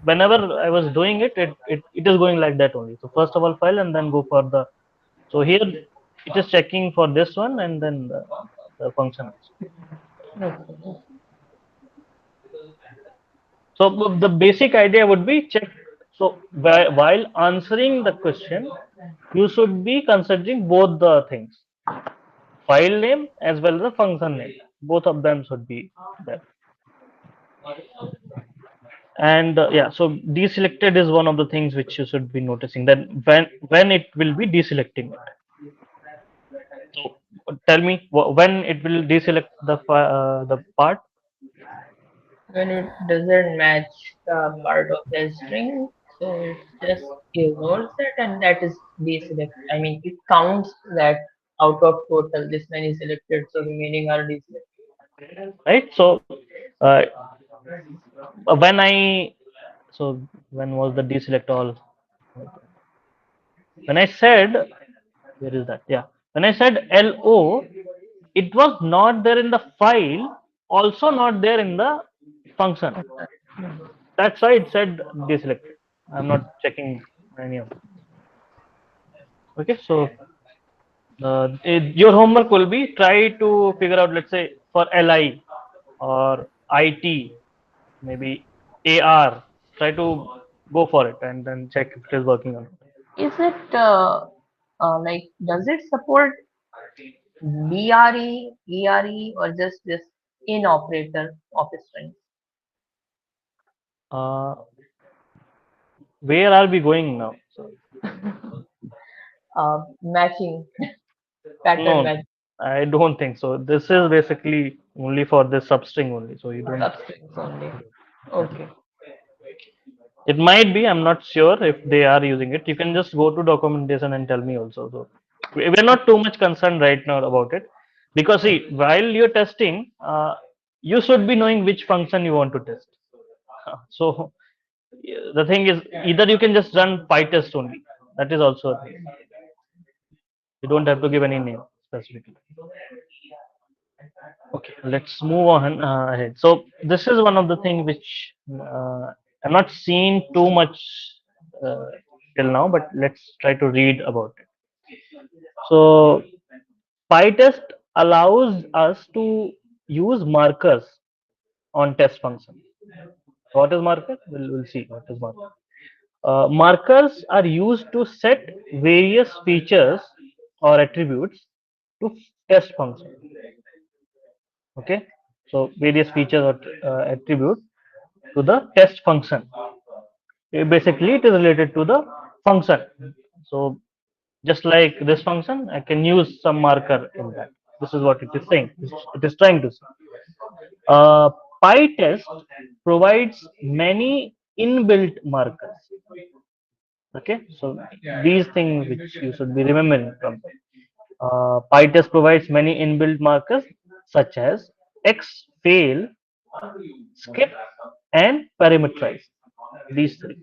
S1: Whenever I was doing it is going like that only. So first of all file and then go for the. So here it is checking for this one and then the function.
S3: Okay.
S1: So the basic idea would be check So while answering the question, you should be considering both the things, file name as well as the function name. Both of them should be there. And yeah, so deselected is one of the things which you should be noticing. That when it will be deselecting it. So tell me when it will deselect the part.
S3: When it doesn't match the part of the string, so it just ignores it, and that is deselect. I mean, it counts that out of total, this many selected, so remaining are deselected.
S1: Right, so uh, when I so when was the deselect all, when I said, where is that, yeah, when I said lo, it was not there in the file, also not there in the function.
S3: Hmm.
S1: That's why it said deselected. I'm not checking any of them. Okay, so your homework will be try to figure out, let's say for li or it, maybe ar, try to go for it and then check if it is working or not.
S3: Is it like, does it support BRE, ERE, or just this in operator of strings?
S1: uh, where are we going now? So,
S3: Matching,
S1: no,
S3: pattern match
S1: I don't think so. This is basically only for this substring only, so you don't.
S3: substrings only. Okay.
S1: It might be, I'm not sure if they are using it. You can just go to documentation and tell me also. So we're not too much concerned right now about it, because see, while you're testing, you should be knowing which function you want to test. So the thing is, either you can just run Pytest only. That is also a thing. You don't have to give any name specifically. Okay, let's move on ahead. So this is one of the things which I'm not seeing too much uh, till now, but let's try to read about it. So PyTest allows us to use markers on test function. What is marker? We'll see what is marker. Markers are used to set various features or attributes to test function. Okay, so various features or attribute to the test function. Basically, it is related to the function. So just like this function, I can use some marker in that. This is what it is saying. It is trying to say. Uh, PyTest provides many inbuilt markers. Okay, so these things which you should be remembering from. PyTest provides many inbuilt markers such as X fail, skip, and parameterize. These three.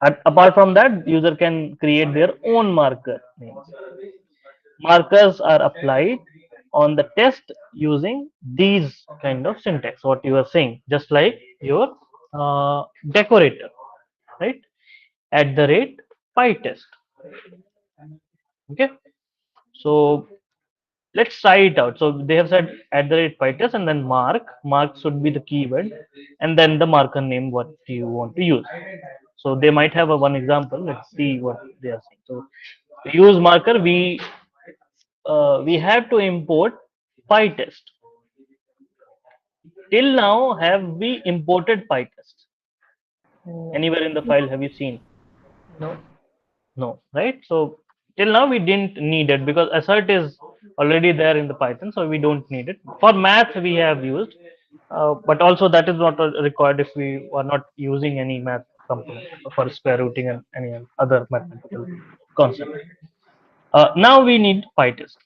S1: And apart from that, user can create their own marker names. Markers are applied on the test using these kind of syntax. What you are saying, just like your decorator, right? At the rate PyTest. Okay, so let's try it out. So they have said at the rate PyTest and then mark. Mark should be the keyword, and then the marker name what you want to use. So they might have a one example. Let's see what they are saying. So to use marker, we have to import PyTest. Till now, have we imported PyTest?
S3: No.
S1: Anywhere in the file have you seen?
S3: No.
S1: No, right? So till now we didn't need it because assert is already there in the Python, so we don't need it. For math we have used, but also that is not required if we are not using any math component for square rooting and any other mathematical concept. Now we need PyTest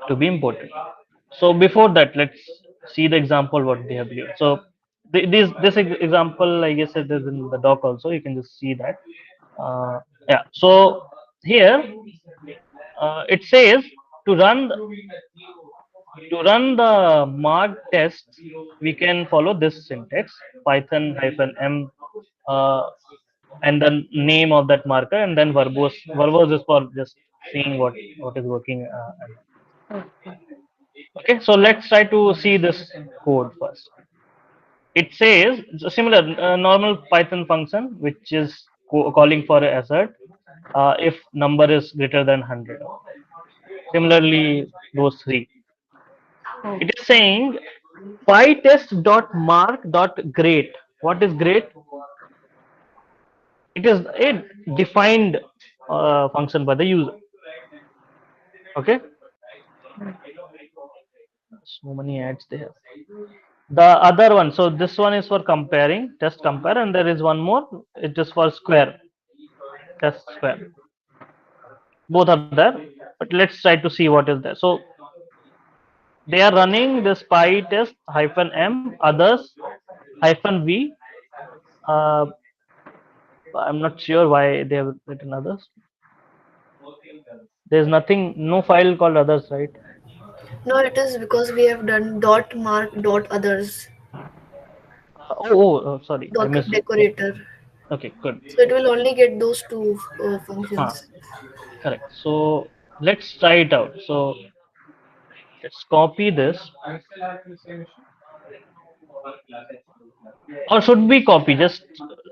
S1: to be imported. So before that, let's see the example what they have given. So example, I guess it is in the doc also. You can just see that. Yeah. So here it says to run the mark test, we can follow this syntax: Python -m and the name of that marker, and then verbose. Verbose is for just seeing what is working.
S3: Okay.
S1: Okay, so let's try to see this code first. It says it's a similar normal Python function which is calling for a assert if number is greater than 100. Similarly, those three. It is saying pytest.mark.grade. What is grade? It is a defined function by the user. Okay. So many ads there. The other one, so this one is for comparing, test compare, and there is one more. It is for square, test square. Both are there, but let's try to see what is there. So they are running this py test hyphen m others hyphen v. Uh, I'm not sure why they have written others. There's nothing, no file called others, right?
S8: No, it is because we have done dot mark dot others
S1: Sorry, I
S8: dot
S1: missed it.
S8: decorator.
S1: Okay, good.
S8: So it will only get those two
S1: Huh,
S8: functions.
S1: correct. So let's try it out. So let's copy this, or should we copy? Just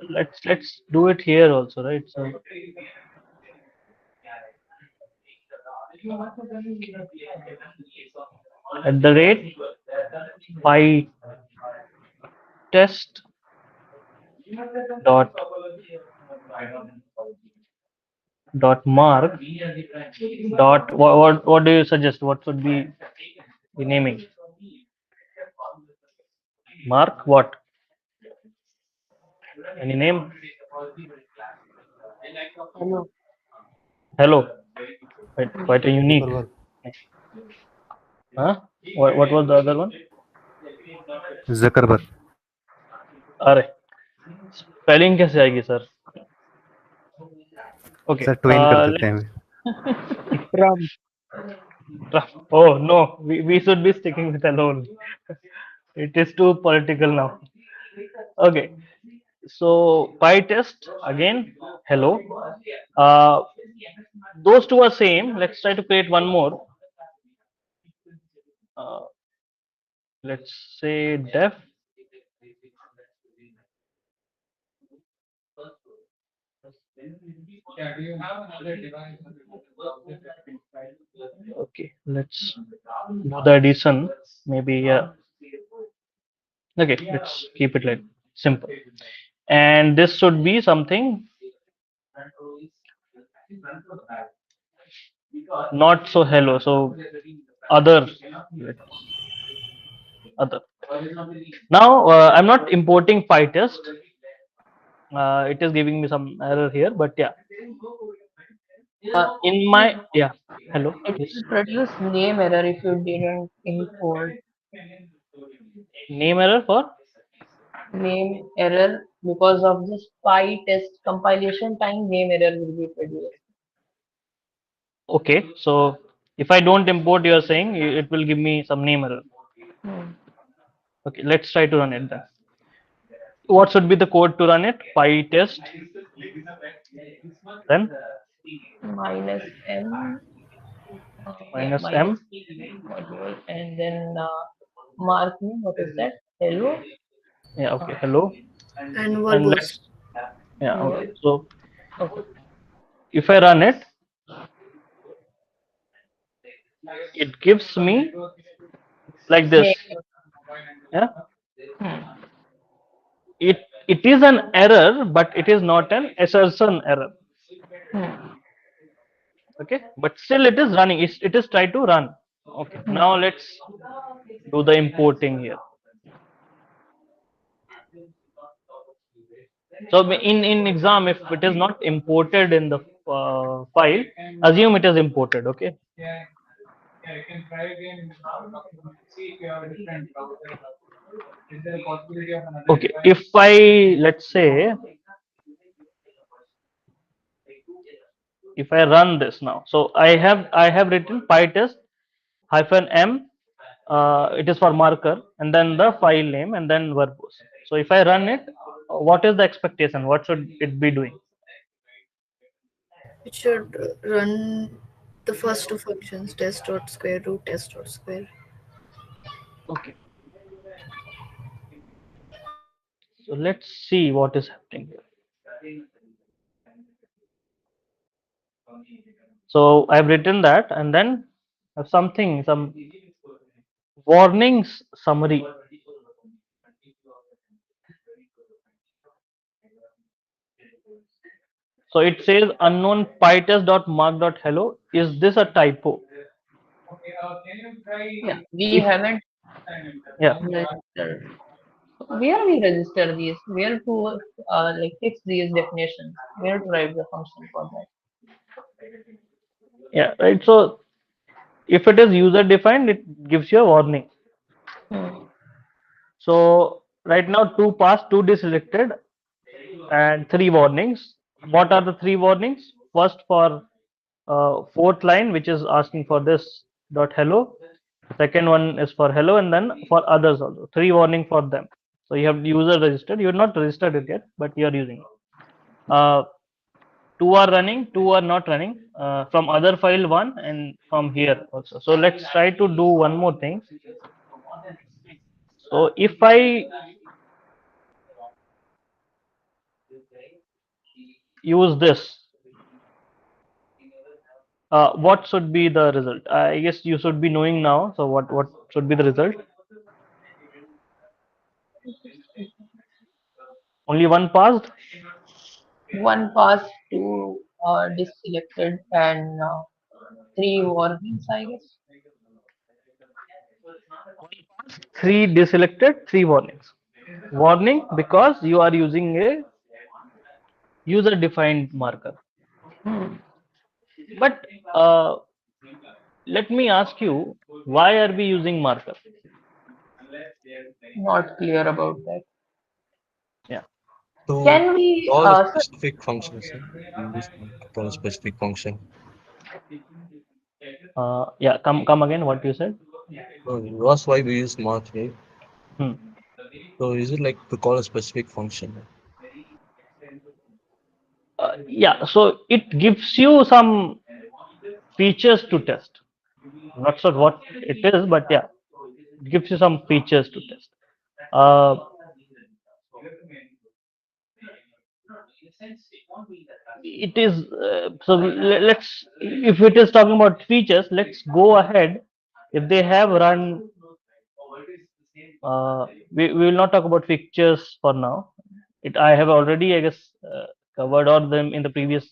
S1: let's do it here also, right? So at the rate py test dot mark dot what do you suggest? What should be the naming? Mark what? Any name?
S3: Hello.
S1: Hello. Quite a unique.
S5: Zuckerberg.
S1: Huh? What was the other one?
S5: Zuckerberg.
S1: अरे spelling कैसे आएगी sir? Okay.
S5: Sir Twain कर देते हैं.
S6: Trump.
S1: Oh no, we should be sticking with alone. It is too political now. Okay, so PyTest again. Hello. Uh, those two are same. Let's try to create one more. Uh, let's say def. Okay, let's do the addition. Maybe yeah. Okay, let's keep it like simple. And this should be something not so hello. So other other. Now I'm not importing Pytest. It is giving me some error here, but yeah. In my yeah. Hello.
S3: It
S1: Yes.
S3: will produce name error if you didn't import
S1: Name error for.
S3: name error because of this py test compilation time name error will be produced.
S1: Okay. So if I don't import, you are saying it will give me some name error.
S3: Hmm.
S1: Okay. Let's try to run it then. What should be the code to run it? Pytest. Then
S3: Minus m yeah
S1: minus
S3: minus
S1: m.
S3: module and then mark me what is that hello
S1: Yeah.
S3: uh,
S1: Okay. Hello.
S8: And
S1: And
S8: verbose.
S1: let's yeah. Okay.
S3: no,
S1: So
S3: okay
S1: if I run it, it gives me like this.
S3: name
S1: Yeah.
S3: hmm.
S1: It is an error, but it is not an assertion error.
S3: Hmm.
S1: Okay, but still it is running. It is try to run. Okay,
S3: Hmm.
S1: now let's do the importing here. So in exam, if it is not imported in the file, assume it is imported. Okay. Okay, if I let's say if I run this now, so I have written pytest hyphen m. It is for marker, and then the file name, and then verbose. So if I run it, what is the expectation? What should it be doing?
S8: It should run the first two functions test dot square root test dot square.
S1: Okay. So let's see what is happening here. So I've written that, and then have some warnings summary. So it says unknown pytest.mark.hello. Is this a typo?
S3: Yeah, we
S1: If
S3: haven't
S1: yeah,
S3: registered. Where we register these? Where to like fix these definitions? Where to write the function for that?
S1: yeah, right. So if it is user defined, it gives you a warning.
S3: Hmm.
S1: So right now two passed, two deselected, and three warnings. What are the three warnings? First for fourth line, which is asking for this dot hello. Second one is for hello, and then for others also. Three warning for them. So you have user registered. You're not registered it yet, but you are using it. Two are running, two are not running. From other file one and from here also. So let's try to do one more thing. So if I use this, what should be the result? I guess you should be knowing now. So what should be the result? Only one passed.
S3: One pass, two deselected, and three warnings, I guess.
S1: Three deselected, three warnings. Warning because you are using a user defined marker.
S3: Hmm.
S1: But uh, let me ask you, why are we using marker?
S3: Not clear about that.
S1: Yeah.
S9: To
S3: Can we,
S9: call a
S3: sir,
S9: specific function, sir. We use to call a specific function.
S1: Yeah. Come again. What you said?
S9: So that's why we use mark, right?
S1: Hmm.
S9: So is it like to call a specific function?
S1: Yeah. So it gives you some features to test. Not sure what it is, but yeah, it gives you some features to test. Uh, it is so let's, if it is talking about features, let's go ahead. If they have run, we will not talk about features for now. It I have already, I guess, covered all them in the previous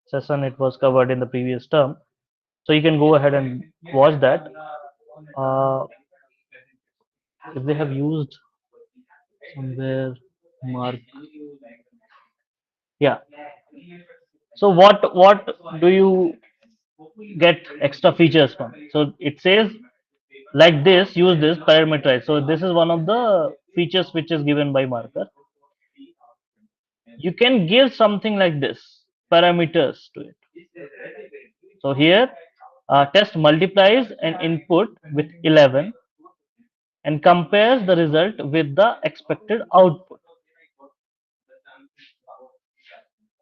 S1: session. It was covered in the previous term, so you can go ahead and watch that. uh, if they have used somewhere mark, yeah. So what do you get extra features from? So it says like this, use this parameterized. So this is one of the features which is given by marker. You can give something like this, parameters to it. So here test multiplies an input with 11 and compares the result with the expected output.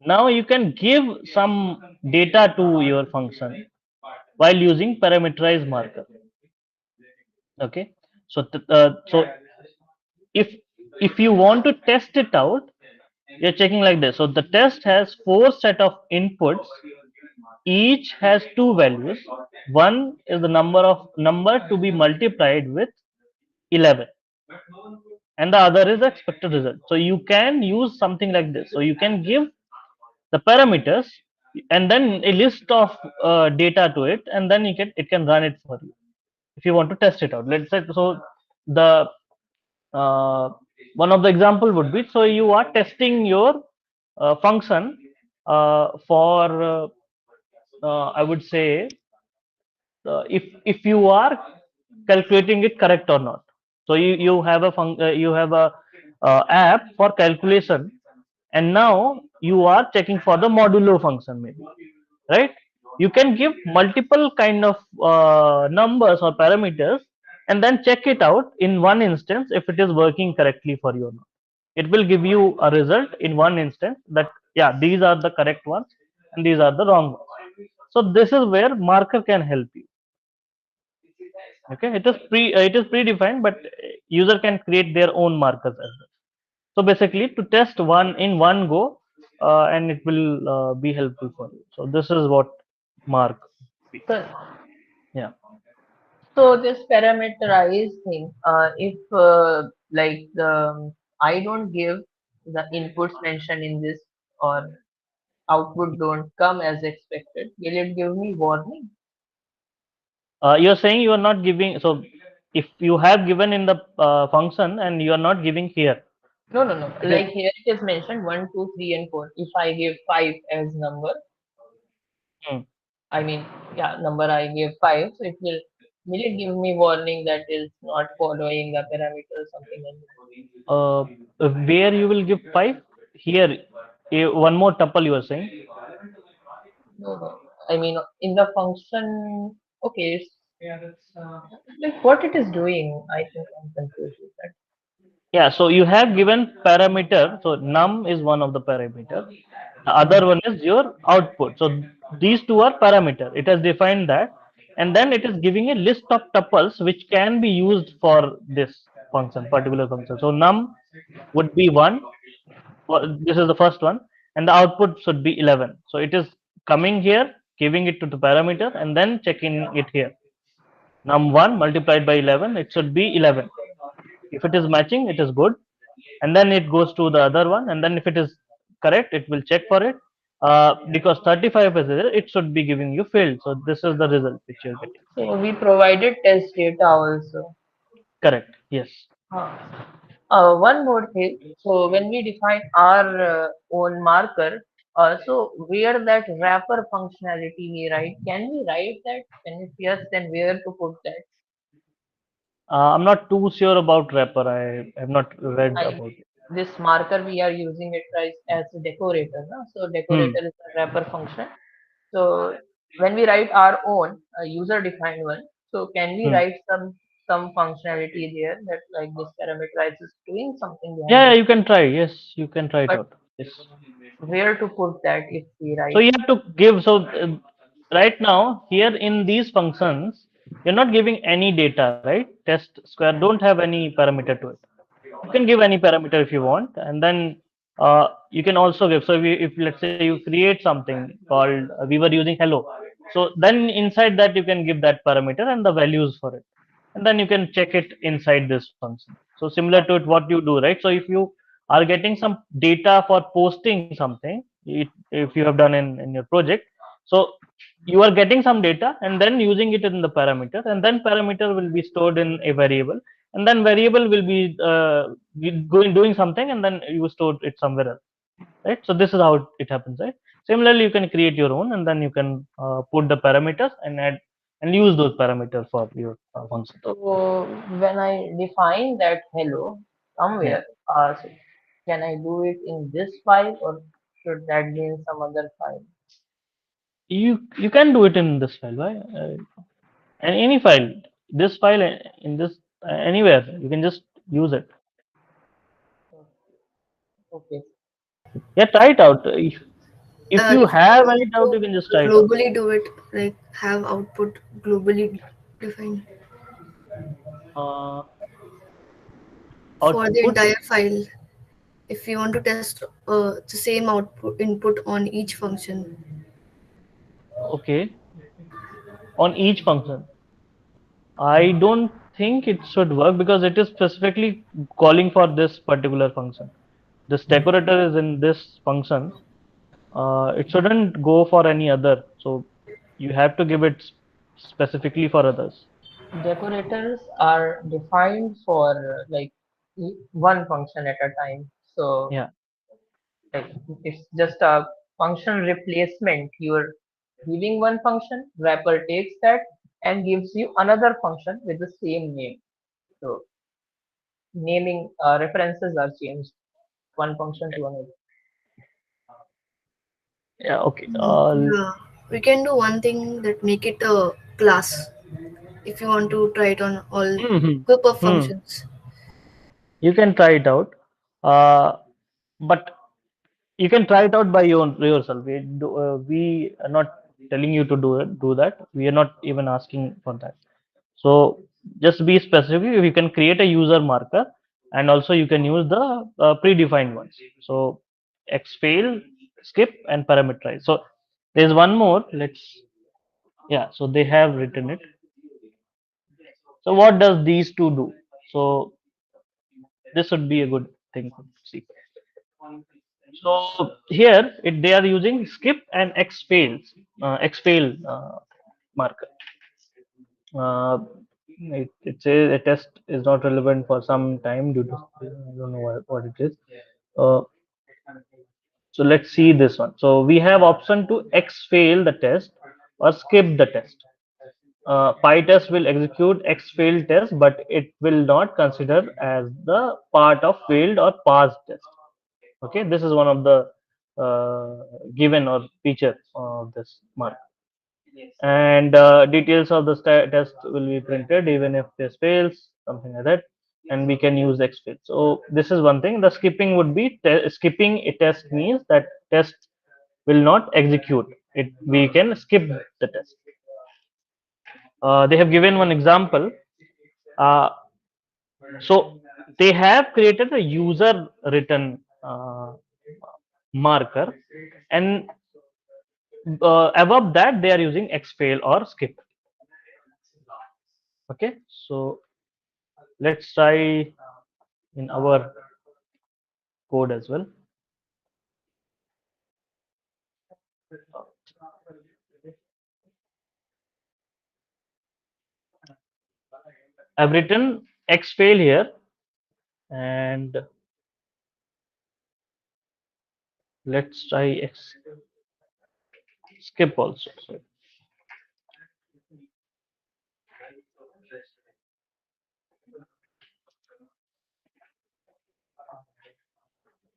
S1: Now you can give some data to your function while using parameterized marker. Okay. So so if if you want to test it out, you're checking like this. So the test has four set of inputs. Each has two values. One is the number to be multiplied with 11, and the other is the expected result. So you can use something like this. So you can give the parameters and then a list of data to it, and then it can run it for you if you want to test it out. Let's say, so the uh, one of the example would be, so you are testing your function for I would say, if you are calculating it correct or not. So you have you have a app for calculation, and now you are checking for the modulo function, maybe, right? You can give multiple kind of numbers or parameters and then check it out in one instance if it is working correctly for you or not. It will give you a result in one instance that, yeah, these are the correct ones and these are the wrong ones. So this is where marker can help you. Okay, it is predefined, but user can create their own markers as well. So basically, to test one in one go, and it will be helpful for you. So this is what mark speaks.
S3: So,
S1: Yeah.
S3: so this parameterized thing, if like the I don't give the inputs mentioned in this or output don't come as expected, will it give me warning?
S1: You're saying you are not giving. So if you have given in the function and you are not giving here,
S3: No, no, no.
S1: it is.
S3: Like here it is mentioned 1, 2, 3, and 4. If I give 5 as number,
S1: Hmm.
S3: I mean, yeah, number I give 5, so will it give me warning that is not following the parameter or something like that?
S1: uh, where you will give 5 here, one more tuple you are saying.
S3: No, no. I mean, in the function, okay, it's like what it is doing. I think I'm confused with that.
S1: Yeah, so you have given parameter, so num is one of the parameter, the other
S3: Hmm.
S1: one is your output. So these two are parameter, it has defined that, and then it is giving a list of tuples which can be used for this function, particular function. So num would be one. This is the first one, and the output should be 11. So it is coming here, giving it to the parameter, and then checking it here. Num1 multiplied by 11, it should be 11. If it is matching, it is good, and then it goes to the other one, and then if it is correct, it will check for it. Because 35 is there, it should be giving you failed. So this is the result which you're getting.
S3: So we provided test data also.
S1: Correct. Yes.
S3: Huh. One more thing. So when we define our own marker, so where that wrapper functionality we write, can we write that? And if yes, then where to put that?
S1: I'm not too sure about wrapper. I have not read
S3: I
S1: about it.
S3: this marker we are using it as a decorator, no? So
S1: Hmm.
S3: decorator is a wrapper function. So when we write our own user defined one, so can we
S1: Hmm.
S3: write some functionality there that like this parameterized is doing something behind
S1: Yeah,
S3: this?
S1: you can try. Yes, you can try it
S3: But
S1: out. Yes.
S3: where to put that if we
S1: So
S3: write?
S1: you have to give. So right now here in these functions, you're not giving any data, right? Test square don't have any parameter to it. You can give any parameter if you want, and then you can also give. So if let's say you create something called, we were using hello, so then inside that you can give that parameter and the values for it, and then you can check it inside this function. So similar to it what you do, right? So if you are getting some data for posting something, if you have done in your project, so you are getting some data and then using it in the parameter, and then parameter will be stored in a variable, and then variable will be going doing something, and then you store it somewhere else, right? So this is how it happens, right? Similarly, you can create your own, and then you can put the parameters and add and use those parameters for your function.
S3: So when I define that hello
S1: Yeah,
S3: somewhere, so can I do it in this file or should that be in some other file?
S1: you can do it in this file, right? And any file, this file, in this anywhere you can just use it.
S3: Okay.
S1: Yeah, try it out. If you
S8: If you
S1: have any
S8: want
S1: doubt,
S8: to
S1: you can just try it out.
S8: globally do it, like have output globally defined
S1: uh,
S8: for the
S1: Output.
S8: entire file, if you want to test the same output input on each function.
S1: Okay, on each function. I don't think it should work because it is specifically calling for this particular function. This decorator is in this function. It shouldn't go for any other. So you have to give it specifically for others.
S3: Decorators are defined for like one function at a time. So
S1: Yeah.
S3: like it's just a function replacement. You're giving one function, wrapper takes that and gives you another function with the same name. So naming references are changed one function to another.
S1: Yeah. Okay.
S8: Yeah, we can do one thing that make it a class if you want to try it on all
S1: hmm
S8: group of
S1: hmm.
S8: functions.
S1: You can try it out. Uh, but you can try it out by yourself. We are not telling you to do that. We are not even asking for that. So just be specific. You can create a user marker, and also you can use the predefined ones. So xfail, skip, and parameterize. So there's one more. Yeah. So they have written it. So what does these two do? So this would be a good thing to see. So here they are using skip and xfail marker. Uh, it says a test is not relevant for some time due to I don't know what it is. Uh, so let's see this one. So we have option to xfail the test or skip the test. Pytest will execute xfail test, but it will not consider as the part of failed or passed test. Okay, this is one of the given or feature of this mark. And details of the test will be printed even if this fails, something like that, and we can use xfail. So this is one thing. The skipping would be skipping a test means that test will not execute it. We can skip the test. They have given one example. uh, so they have created a user written marker, and above that they are using xfail or skip. Okay, so let's try in our code as well. I've written xfail here, and let's try skip also.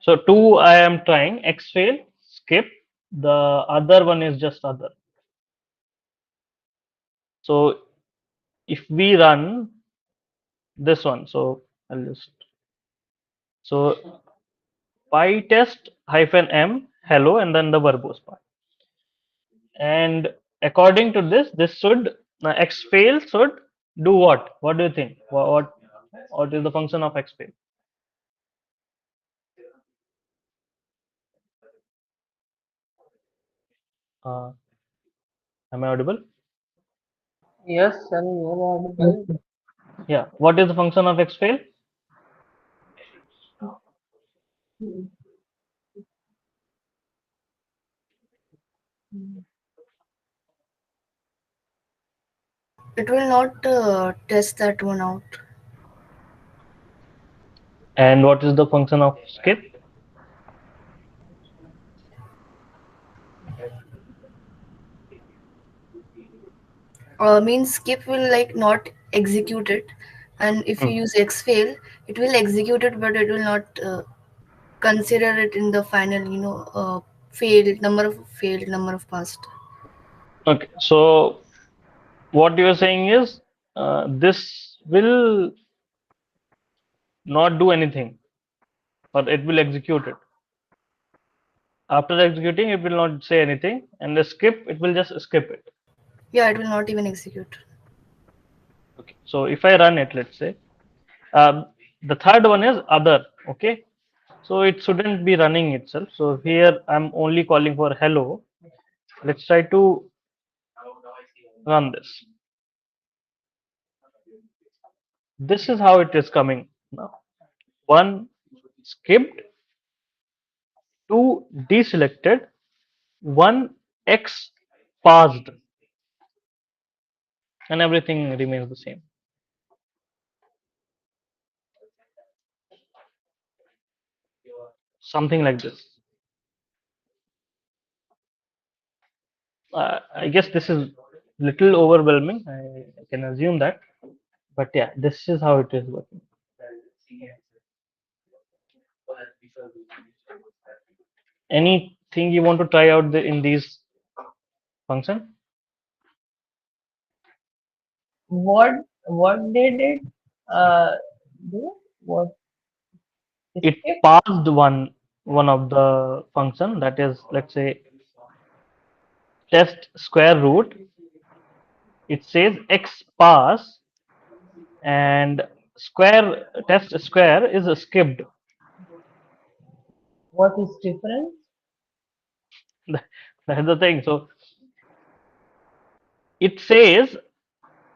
S1: So two I am trying xfail, skip. The other one is just other. So if we run this one, so I'll just so pytest -m hello and then the verbose part. And according to this should xfail should do what? What do you think? What is the function of xfail? Uh, am I audible?
S3: Yes, sir, you're audible.
S1: Yeah. What is the function of xfail?
S8: It will not test that one out.
S1: And what is the function of skip?
S8: Means skip will like not execute it, and if you
S1: Hmm.
S8: use xfail, it will execute it, but it will not consider it in the final, failed, number of passed.
S1: Okay. So what you are saying is this will not do anything, or it will execute it. After executing, it will not say anything, and the skip, it will just skip it.
S8: Yeah, it will not even execute.
S1: Okay. So if I run it, let's say, the third one is other. Okay. So it shouldn't be running itself. So here I'm only calling for hello. Let's try to run this. This is how it is coming now. One skipped, two deselected, one X passed, and everything remains the same. Something like this. I guess this is little overwhelming. I can assume that, but yeah, this is how it is working. Anything you want to try out in these function?
S3: What they did uh do? What
S1: It
S3: skip?
S1: passed one of the function, that is, let's say, test square root. It says x pass, and square test square is skipped.
S3: What is difference?
S1: That's the thing. So it says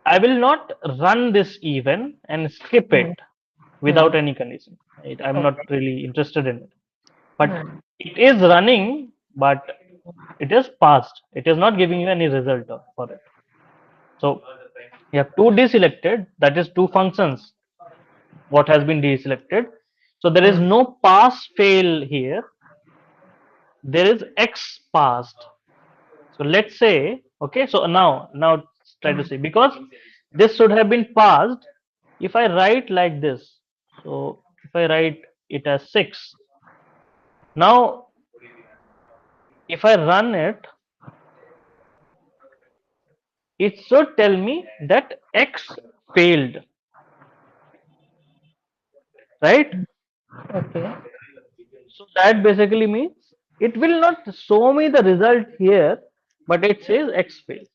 S1: I will not run this even and skip
S3: Hmm.
S1: it without
S3: Hmm.
S1: any condition. Right? I'm not
S3: Okay.
S1: really interested in it. But
S3: Hmm.
S1: it is running, but it is passed. It is not giving you any result for it. So you have two deselected, that is two functions. What has been deselected? So there is
S3: Hmm.
S1: no pass fail here. There is X passed. So let's say, okay, so now try to
S3: Hmm.
S1: see, because this should have been passed. If I write like this, so if I write it as 6, now if I run it, it should tell me that X failed, right?
S3: Okay.
S1: So that basically means it will not show me the result here, but it says X failed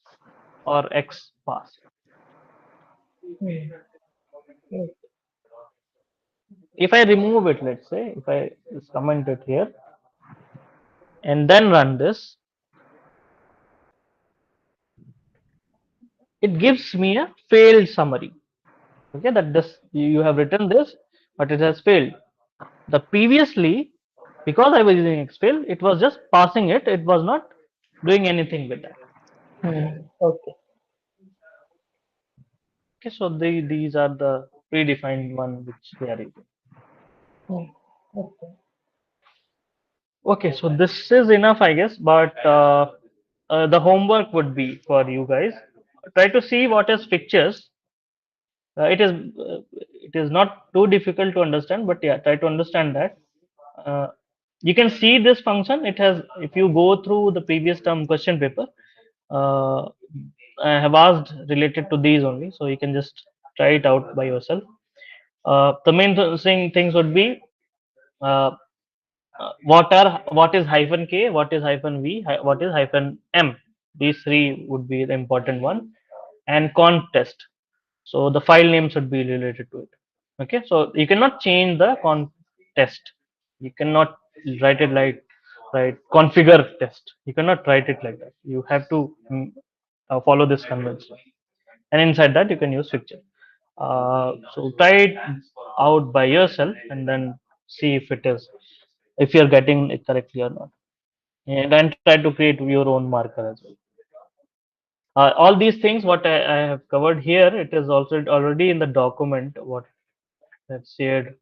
S1: or X passed.
S3: Hmm. Yes.
S1: If I remove it, let's say, if I just comment it here and then run this, it gives me a failed summary. Okay, that this you have written this, but it has failed. The previously, because I was using Xfail, it was just passing it. It was not doing anything with that.
S3: Hmm. Okay.
S1: Okay, so these are the predefined one which they are using.
S3: Hmm. Okay.
S1: Okay, so this is enough, I guess. But the homework would be for you guys. Try to see what is pictures. It is not too difficult to understand, but yeah, try to understand that. Uh, you can see this function. It has, if you go through the previous term question paper, uh, I have asked related to these only, so you can just try it out by yourself. The main things would be uh, what is hyphen k, what is hyphen v, what is hyphen m. These three would be the important one, and contest. So the file name should be related to it. Okay, so you cannot change the contest. You cannot write it like right configure test. You cannot write it like that. You have to follow this convention, and inside that you can use picture. So try it out by yourself and then see if it is, if you're getting it correctly or not, and then try to create your own marker as well. All these things what I have covered here, it is also already in the document what I've shared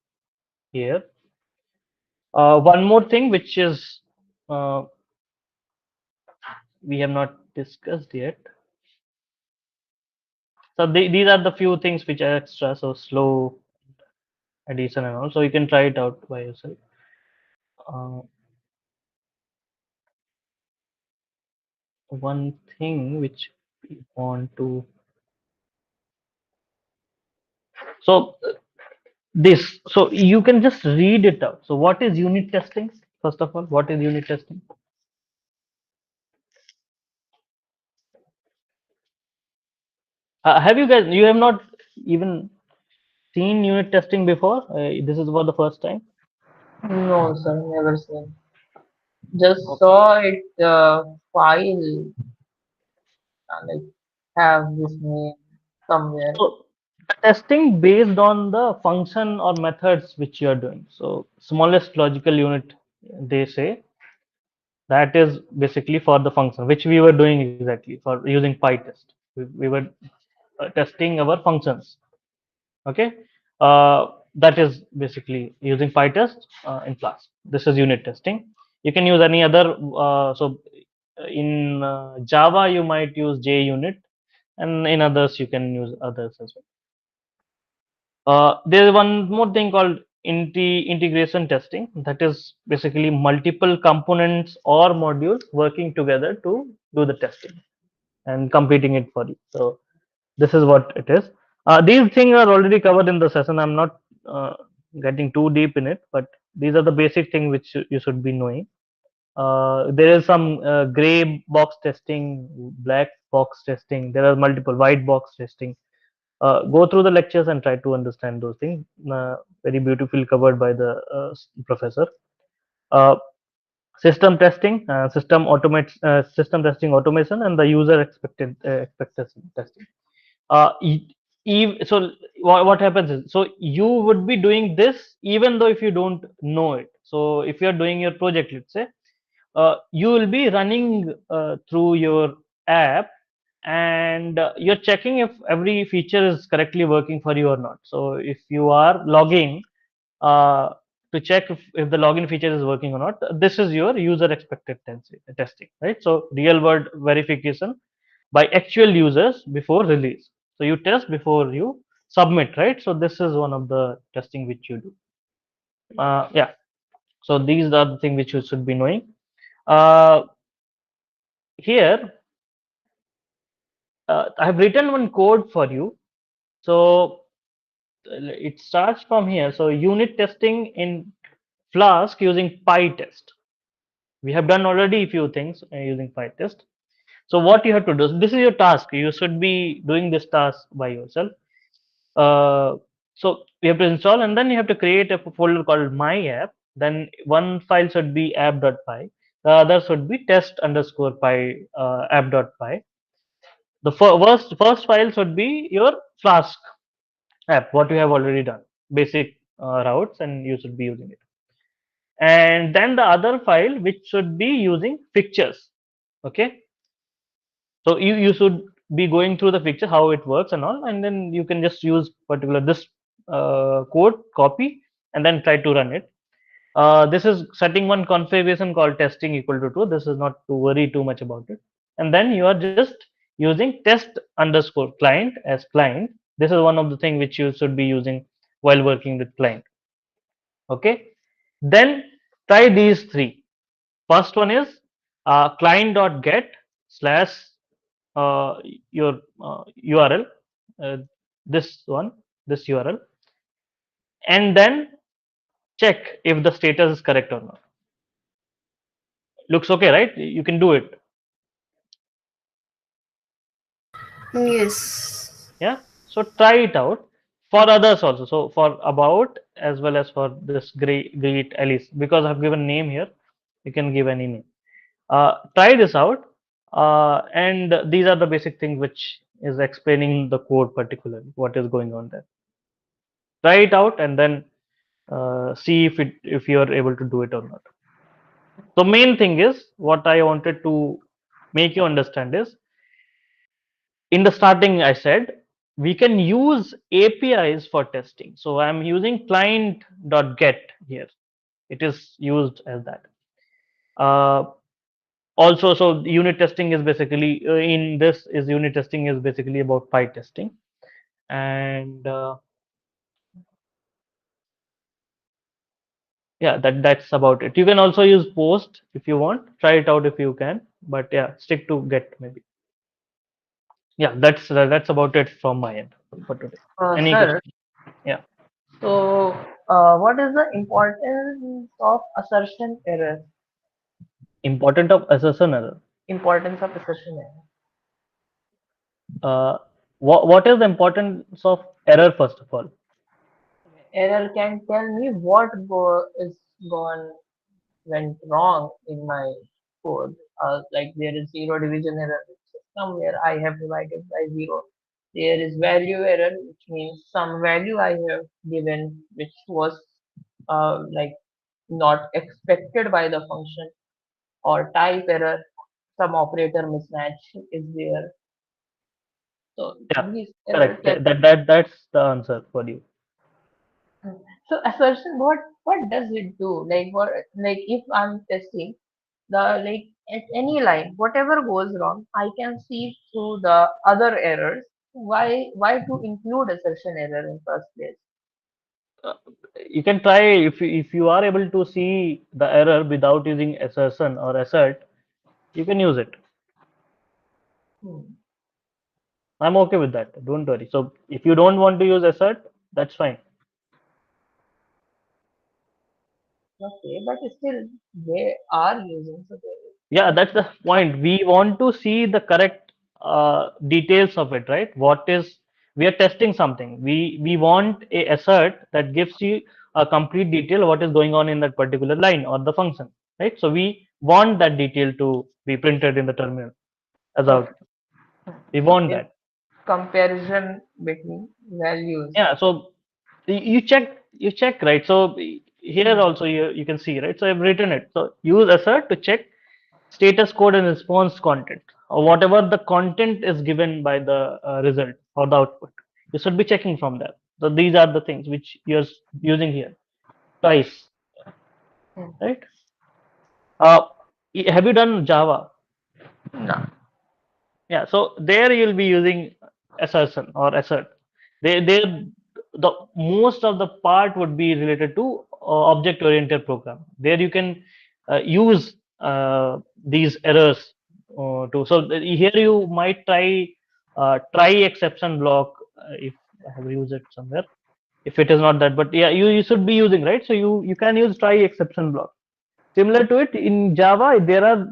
S1: here. One more thing which is uh, we have not discussed yet. So these are the few things which are extra, so slow addition and all. So you can try it out by yourself. Uh, one thing which we want to, so this, so you can just read it out. So what is unit testing? First of all, what is unit testing? Have you guys, you have not even seen unit testing before? This is for the first time.
S3: No, sir. Never seen. Just
S1: Okay.
S3: saw it. File like have this name somewhere.
S1: So the testing based on the function or methods which you are doing. So smallest logical unit, they say, that is basically for the function which we were doing exactly for using Pytest. We were testing our functions. Okay, that is basically using Pytest in class. This is unit testing. You can use any other. So in Java you might use JUnit, and in others you can use others as well. There is one more thing called integration testing. That is basically multiple components or modules working together to do the testing and completing it for you. So this is what it is. These things are already covered in the session. I'm not getting too deep in it, but these are the basic things which you should be knowing. There is some gray box testing, black box testing. There are multiple white box testing. Go through the lectures and try to understand those things. Very beautifully covered by the professor. Uh, System testing, system testing automation, and the user expectation testing. Uh, e- so what happens is, so you would be doing this even though if you don't know it. So if you are doing your project, let's say, you will be running through your app, and you're checking if every feature is correctly working for you or not. So if you are logging uh, to check if the login feature is working or not, this is your user expected testing, right? So real world verification by actual users before release. So you test before you submit, right? So this is one of the testing which you do. Yeah. So these are the things which you should be knowing. Uh, Here, I have written one code for you. So it starts from here. So unit testing in Flask using Pytest. We have done already a few things using Pytest. So what you have to do, this is your task. You should be doing this task by yourself. Uh, so you have to install, and then you have to create a folder called my app. Then one file should be app.py. The other should be test underscore py app.py. The first file should be your Flask app, what you have already done, basic routes, and you should be using it. And then the other file which should be using pictures. Okay, so you should be going through the picture how it works and all, and then you can just use particular this code copy and then try to run it. This is setting one configuration called testing equal to true. This is not to worry too much about it. And then you are just using test underscore client as client. This is one of the thing which you should be using while working with client. Okay. Then try these three. First one is client.get slash uh, your URL, uh, this one, this URL, and then check if the status is correct or not. Looks okay, right? You can do it.
S8: Yes.
S1: Yeah. So try it out for others also. So for about as well as for this great Alice, because I've given name here, you can give any name. Try this out, and these are the basic things which is explaining the code particularly what is going on there. Try it out and then see if you are able to do it or not. The main thing is what I wanted to make you understand is, in the starting I said we can use APIs for testing. So I'm using client.get here. It is used as that. Uh, Also, so unit testing is basically in this is unit testing is basically about py testing, and yeah, that's about it. You can also use post if you want. Try it out if you can, but yeah, stick to get maybe. Yeah, that's about it from my end for today. Any
S3: Sir,
S1: question? Yeah.
S3: so what is the importance of assertion error?
S1: Important of assertion error.
S3: Importance of assertion error.
S1: uh, what is the importance of error first of all?
S3: Error can tell me what is gone went wrong in my code. Like there is zero division error. Somewhere I have divided by zero. There is value error, which means some value I have given, which was like not expected by the function, or type error, some operator mismatch is there. So
S1: Yeah,
S3: these error
S1: correct.
S3: can.
S1: That's the answer for you.
S3: So assertion, what does it do? Like what? Like if I'm testing the, like at any line, whatever goes wrong, I can see through the other errors. Why to include assertion error in first place?
S1: uh, you can try if you are able to see the error without using assertion or assert, you can use it.
S3: Hmm.
S1: I'm okay with that, don't worry. So if you don't want to use assert, that's fine.
S3: Okay, but still they are using, so
S1: Yeah, that's the point. We want to see the correct details of it, right? What is We are testing something. We want a assert that gives you a complete detail of what is going on in that particular line or the function, right? So we want that detail to be printed in the terminal as
S3: Okay.
S1: output. We want
S3: Is
S1: that.
S3: comparison between values.
S1: Yeah. So you check, right? So here
S3: Hmm.
S1: also you can see, right? So I've written it. So use assert to check status code and response content, or whatever the content is given by the result or the output. You should be checking from that. So these are the things which you're using here twice,
S3: Hmm.
S1: right? Have you done Java?
S3: No.
S1: Yeah, so there you'll be using assertion or assert. They the most of the part would be related to object-oriented program. There you can use these errors to. So here you might try exception block if I have used it somewhere. If it is not that, but yeah, you should be using, right. So you can use try exception block. Similar to it in Java, there are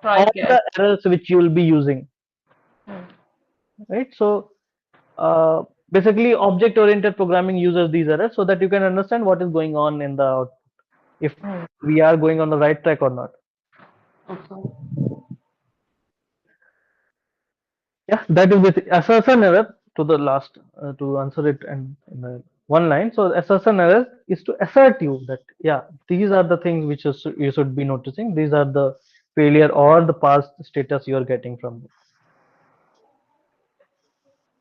S3: Try
S1: all
S3: catch.
S1: the errors which you will be using,
S3: Hmm.
S1: right? So uh, basically object oriented programming uses these errors so that you can understand what is going on in the output, if
S3: Hmm.
S1: we are going on the right track or not.
S3: Okay.
S1: Yeah, that is basic assertion error. To the last to answer it and in one line. So assertion error is to assert you that yeah, these are the things which you should be noticing. These are the failure or the past status you are getting from.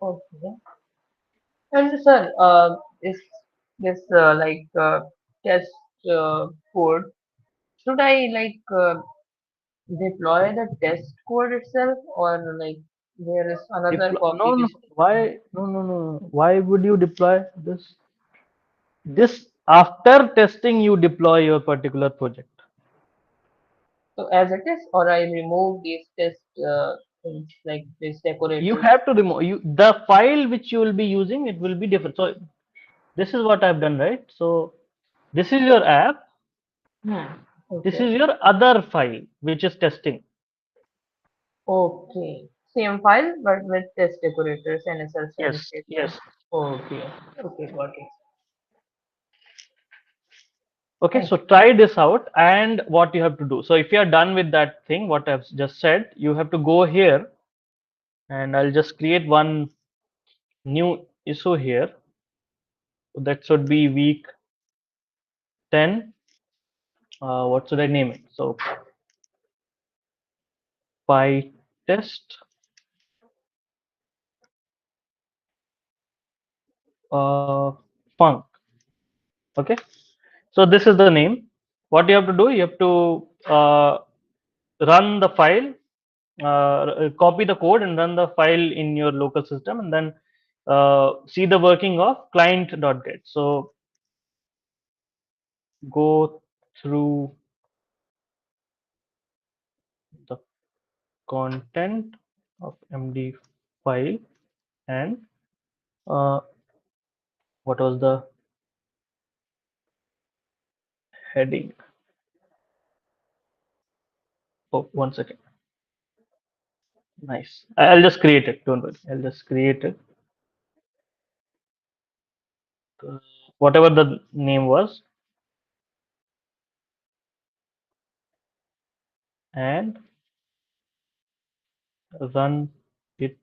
S3: Okay. And sir, is this test code? Should I deploy the test code itself, or like there is another
S1: Deploy, no,
S3: copy
S1: no,
S3: which
S1: why? No, no, no. Why would you deploy this? This after testing, you deploy your particular project.
S3: so as it is, or I remove these test things like this
S1: You
S3: decorators.
S1: have to remove the file which you will be using. It will be different. So this is what I've done, right? So this is your app.
S3: Hmm.
S1: This
S3: Okay.
S1: is your other file which is testing.
S3: Okay. Same file, but with test decorators and assertion
S1: Yes,
S3: statement.
S1: yes.
S3: Okay. Okay, got it.
S1: Okay,
S3: Thank
S1: so
S3: you.
S1: try this out and what you have to do. So if you are done with that thing, what I've just said, you have to go here and I'll just create one new issue here. So that should be week 10. What should I name it? So Pytest funk. Okay, so this is the name. What you have to do, you have to run the file, copy the code and run the file in your local system, and then see the working of client.get. So go through the content of md file and uh, what was the heading? Oh, 1 second. Nice. I'll just create it. Don't worry. I'll just create it. Whatever the name was, and run it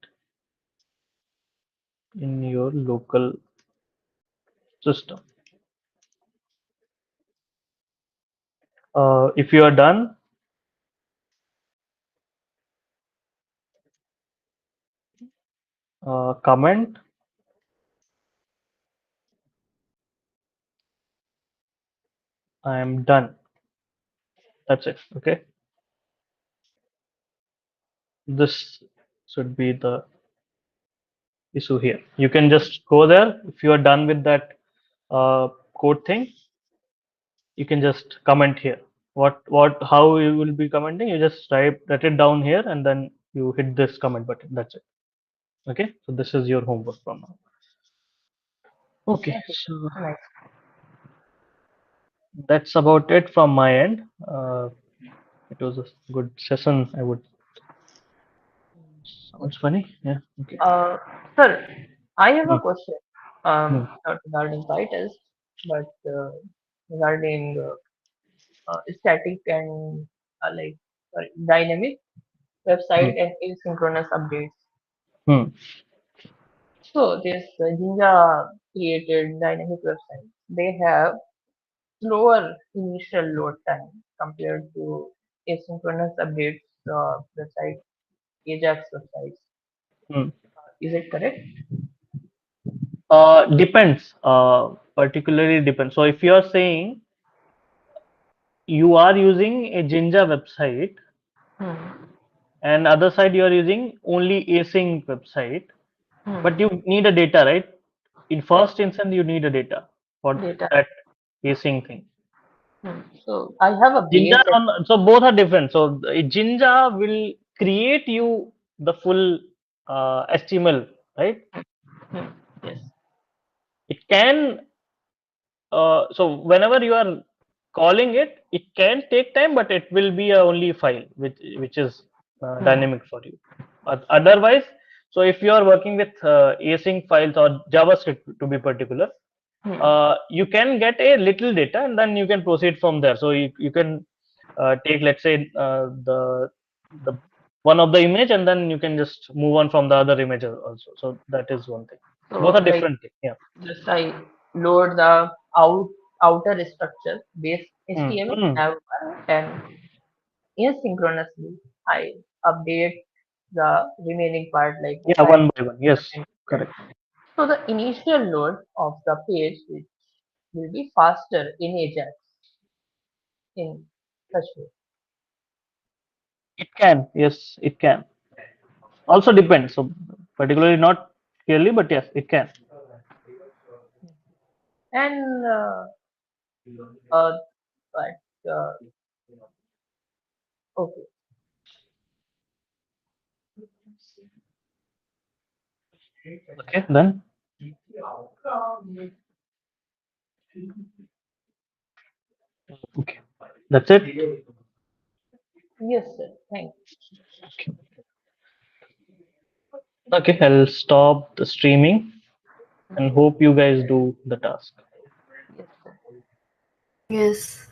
S1: in your local system. If you are done, comment I am done. That's it. Okay. This should be the issue here. You can just go there. If you are done with that code thing, you can just comment here. How you will be commenting? You just write it down here, and then you hit this comment button. That's it. Okay. So this is your homework from now. Okay.
S3: Okay.
S1: So
S3: Nice.
S1: that's about it from my end. It was a good session, I would It's funny. Yeah. Okay.
S3: Sir, I have a
S1: Hmm.
S3: question.
S1: Hmm.
S3: Not regarding Pytest, but regarding static and dynamic
S1: Hmm.
S3: website and asynchronous updates.
S1: Hmm.
S3: So this Jinja created dynamic websites. They have slower initial load time compared to asynchronous updates website, Ajax websites.
S1: Hmm.
S3: Is it correct?
S1: Depends. Particularly depends. So if you are saying you are using a Jinja website
S3: Hmm.
S1: and other side you are using only async website,
S3: Hmm.
S1: but you need a data, right? In first instance, you need a data for
S3: Data.
S1: that async thing.
S3: Hmm. So I have a
S1: Jinja
S3: base.
S1: so both are different. So Jinja will create you the full HTML, right?
S3: Hmm. Yes.
S1: It can so whenever you are calling it, it can take time, but it will be a only file which is
S3: Hmm.
S1: dynamic for you. Otherwise, so if you are working with async files or JavaScript to be particular,
S3: Hmm.
S1: you can get a little data and then you can proceed from there. So you can take, let's say, the one of the image and then you can just move on from the other image also. So that is one thing. Both
S3: So
S1: are
S3: like
S1: different thing. Yeah.
S3: just I load the outer structure base
S1: Mm,
S3: HTML
S1: mm.
S3: and asynchronously I update the remaining part like the
S1: Yeah,
S3: file.
S1: one by one. Yes, correct.
S3: So the initial load of the page which will be faster in Ajax in such way.
S1: It can. Yes, it can. Also depends. So particularly not clearly, but yes, it can.
S3: And uh, but okay.
S1: Okay, then. Okay, that's it.
S3: Yes, sir. Thank
S1: Okay, I'll stop the streaming and hope you guys do the task.
S3: you. Yes, sir.
S8: Yes.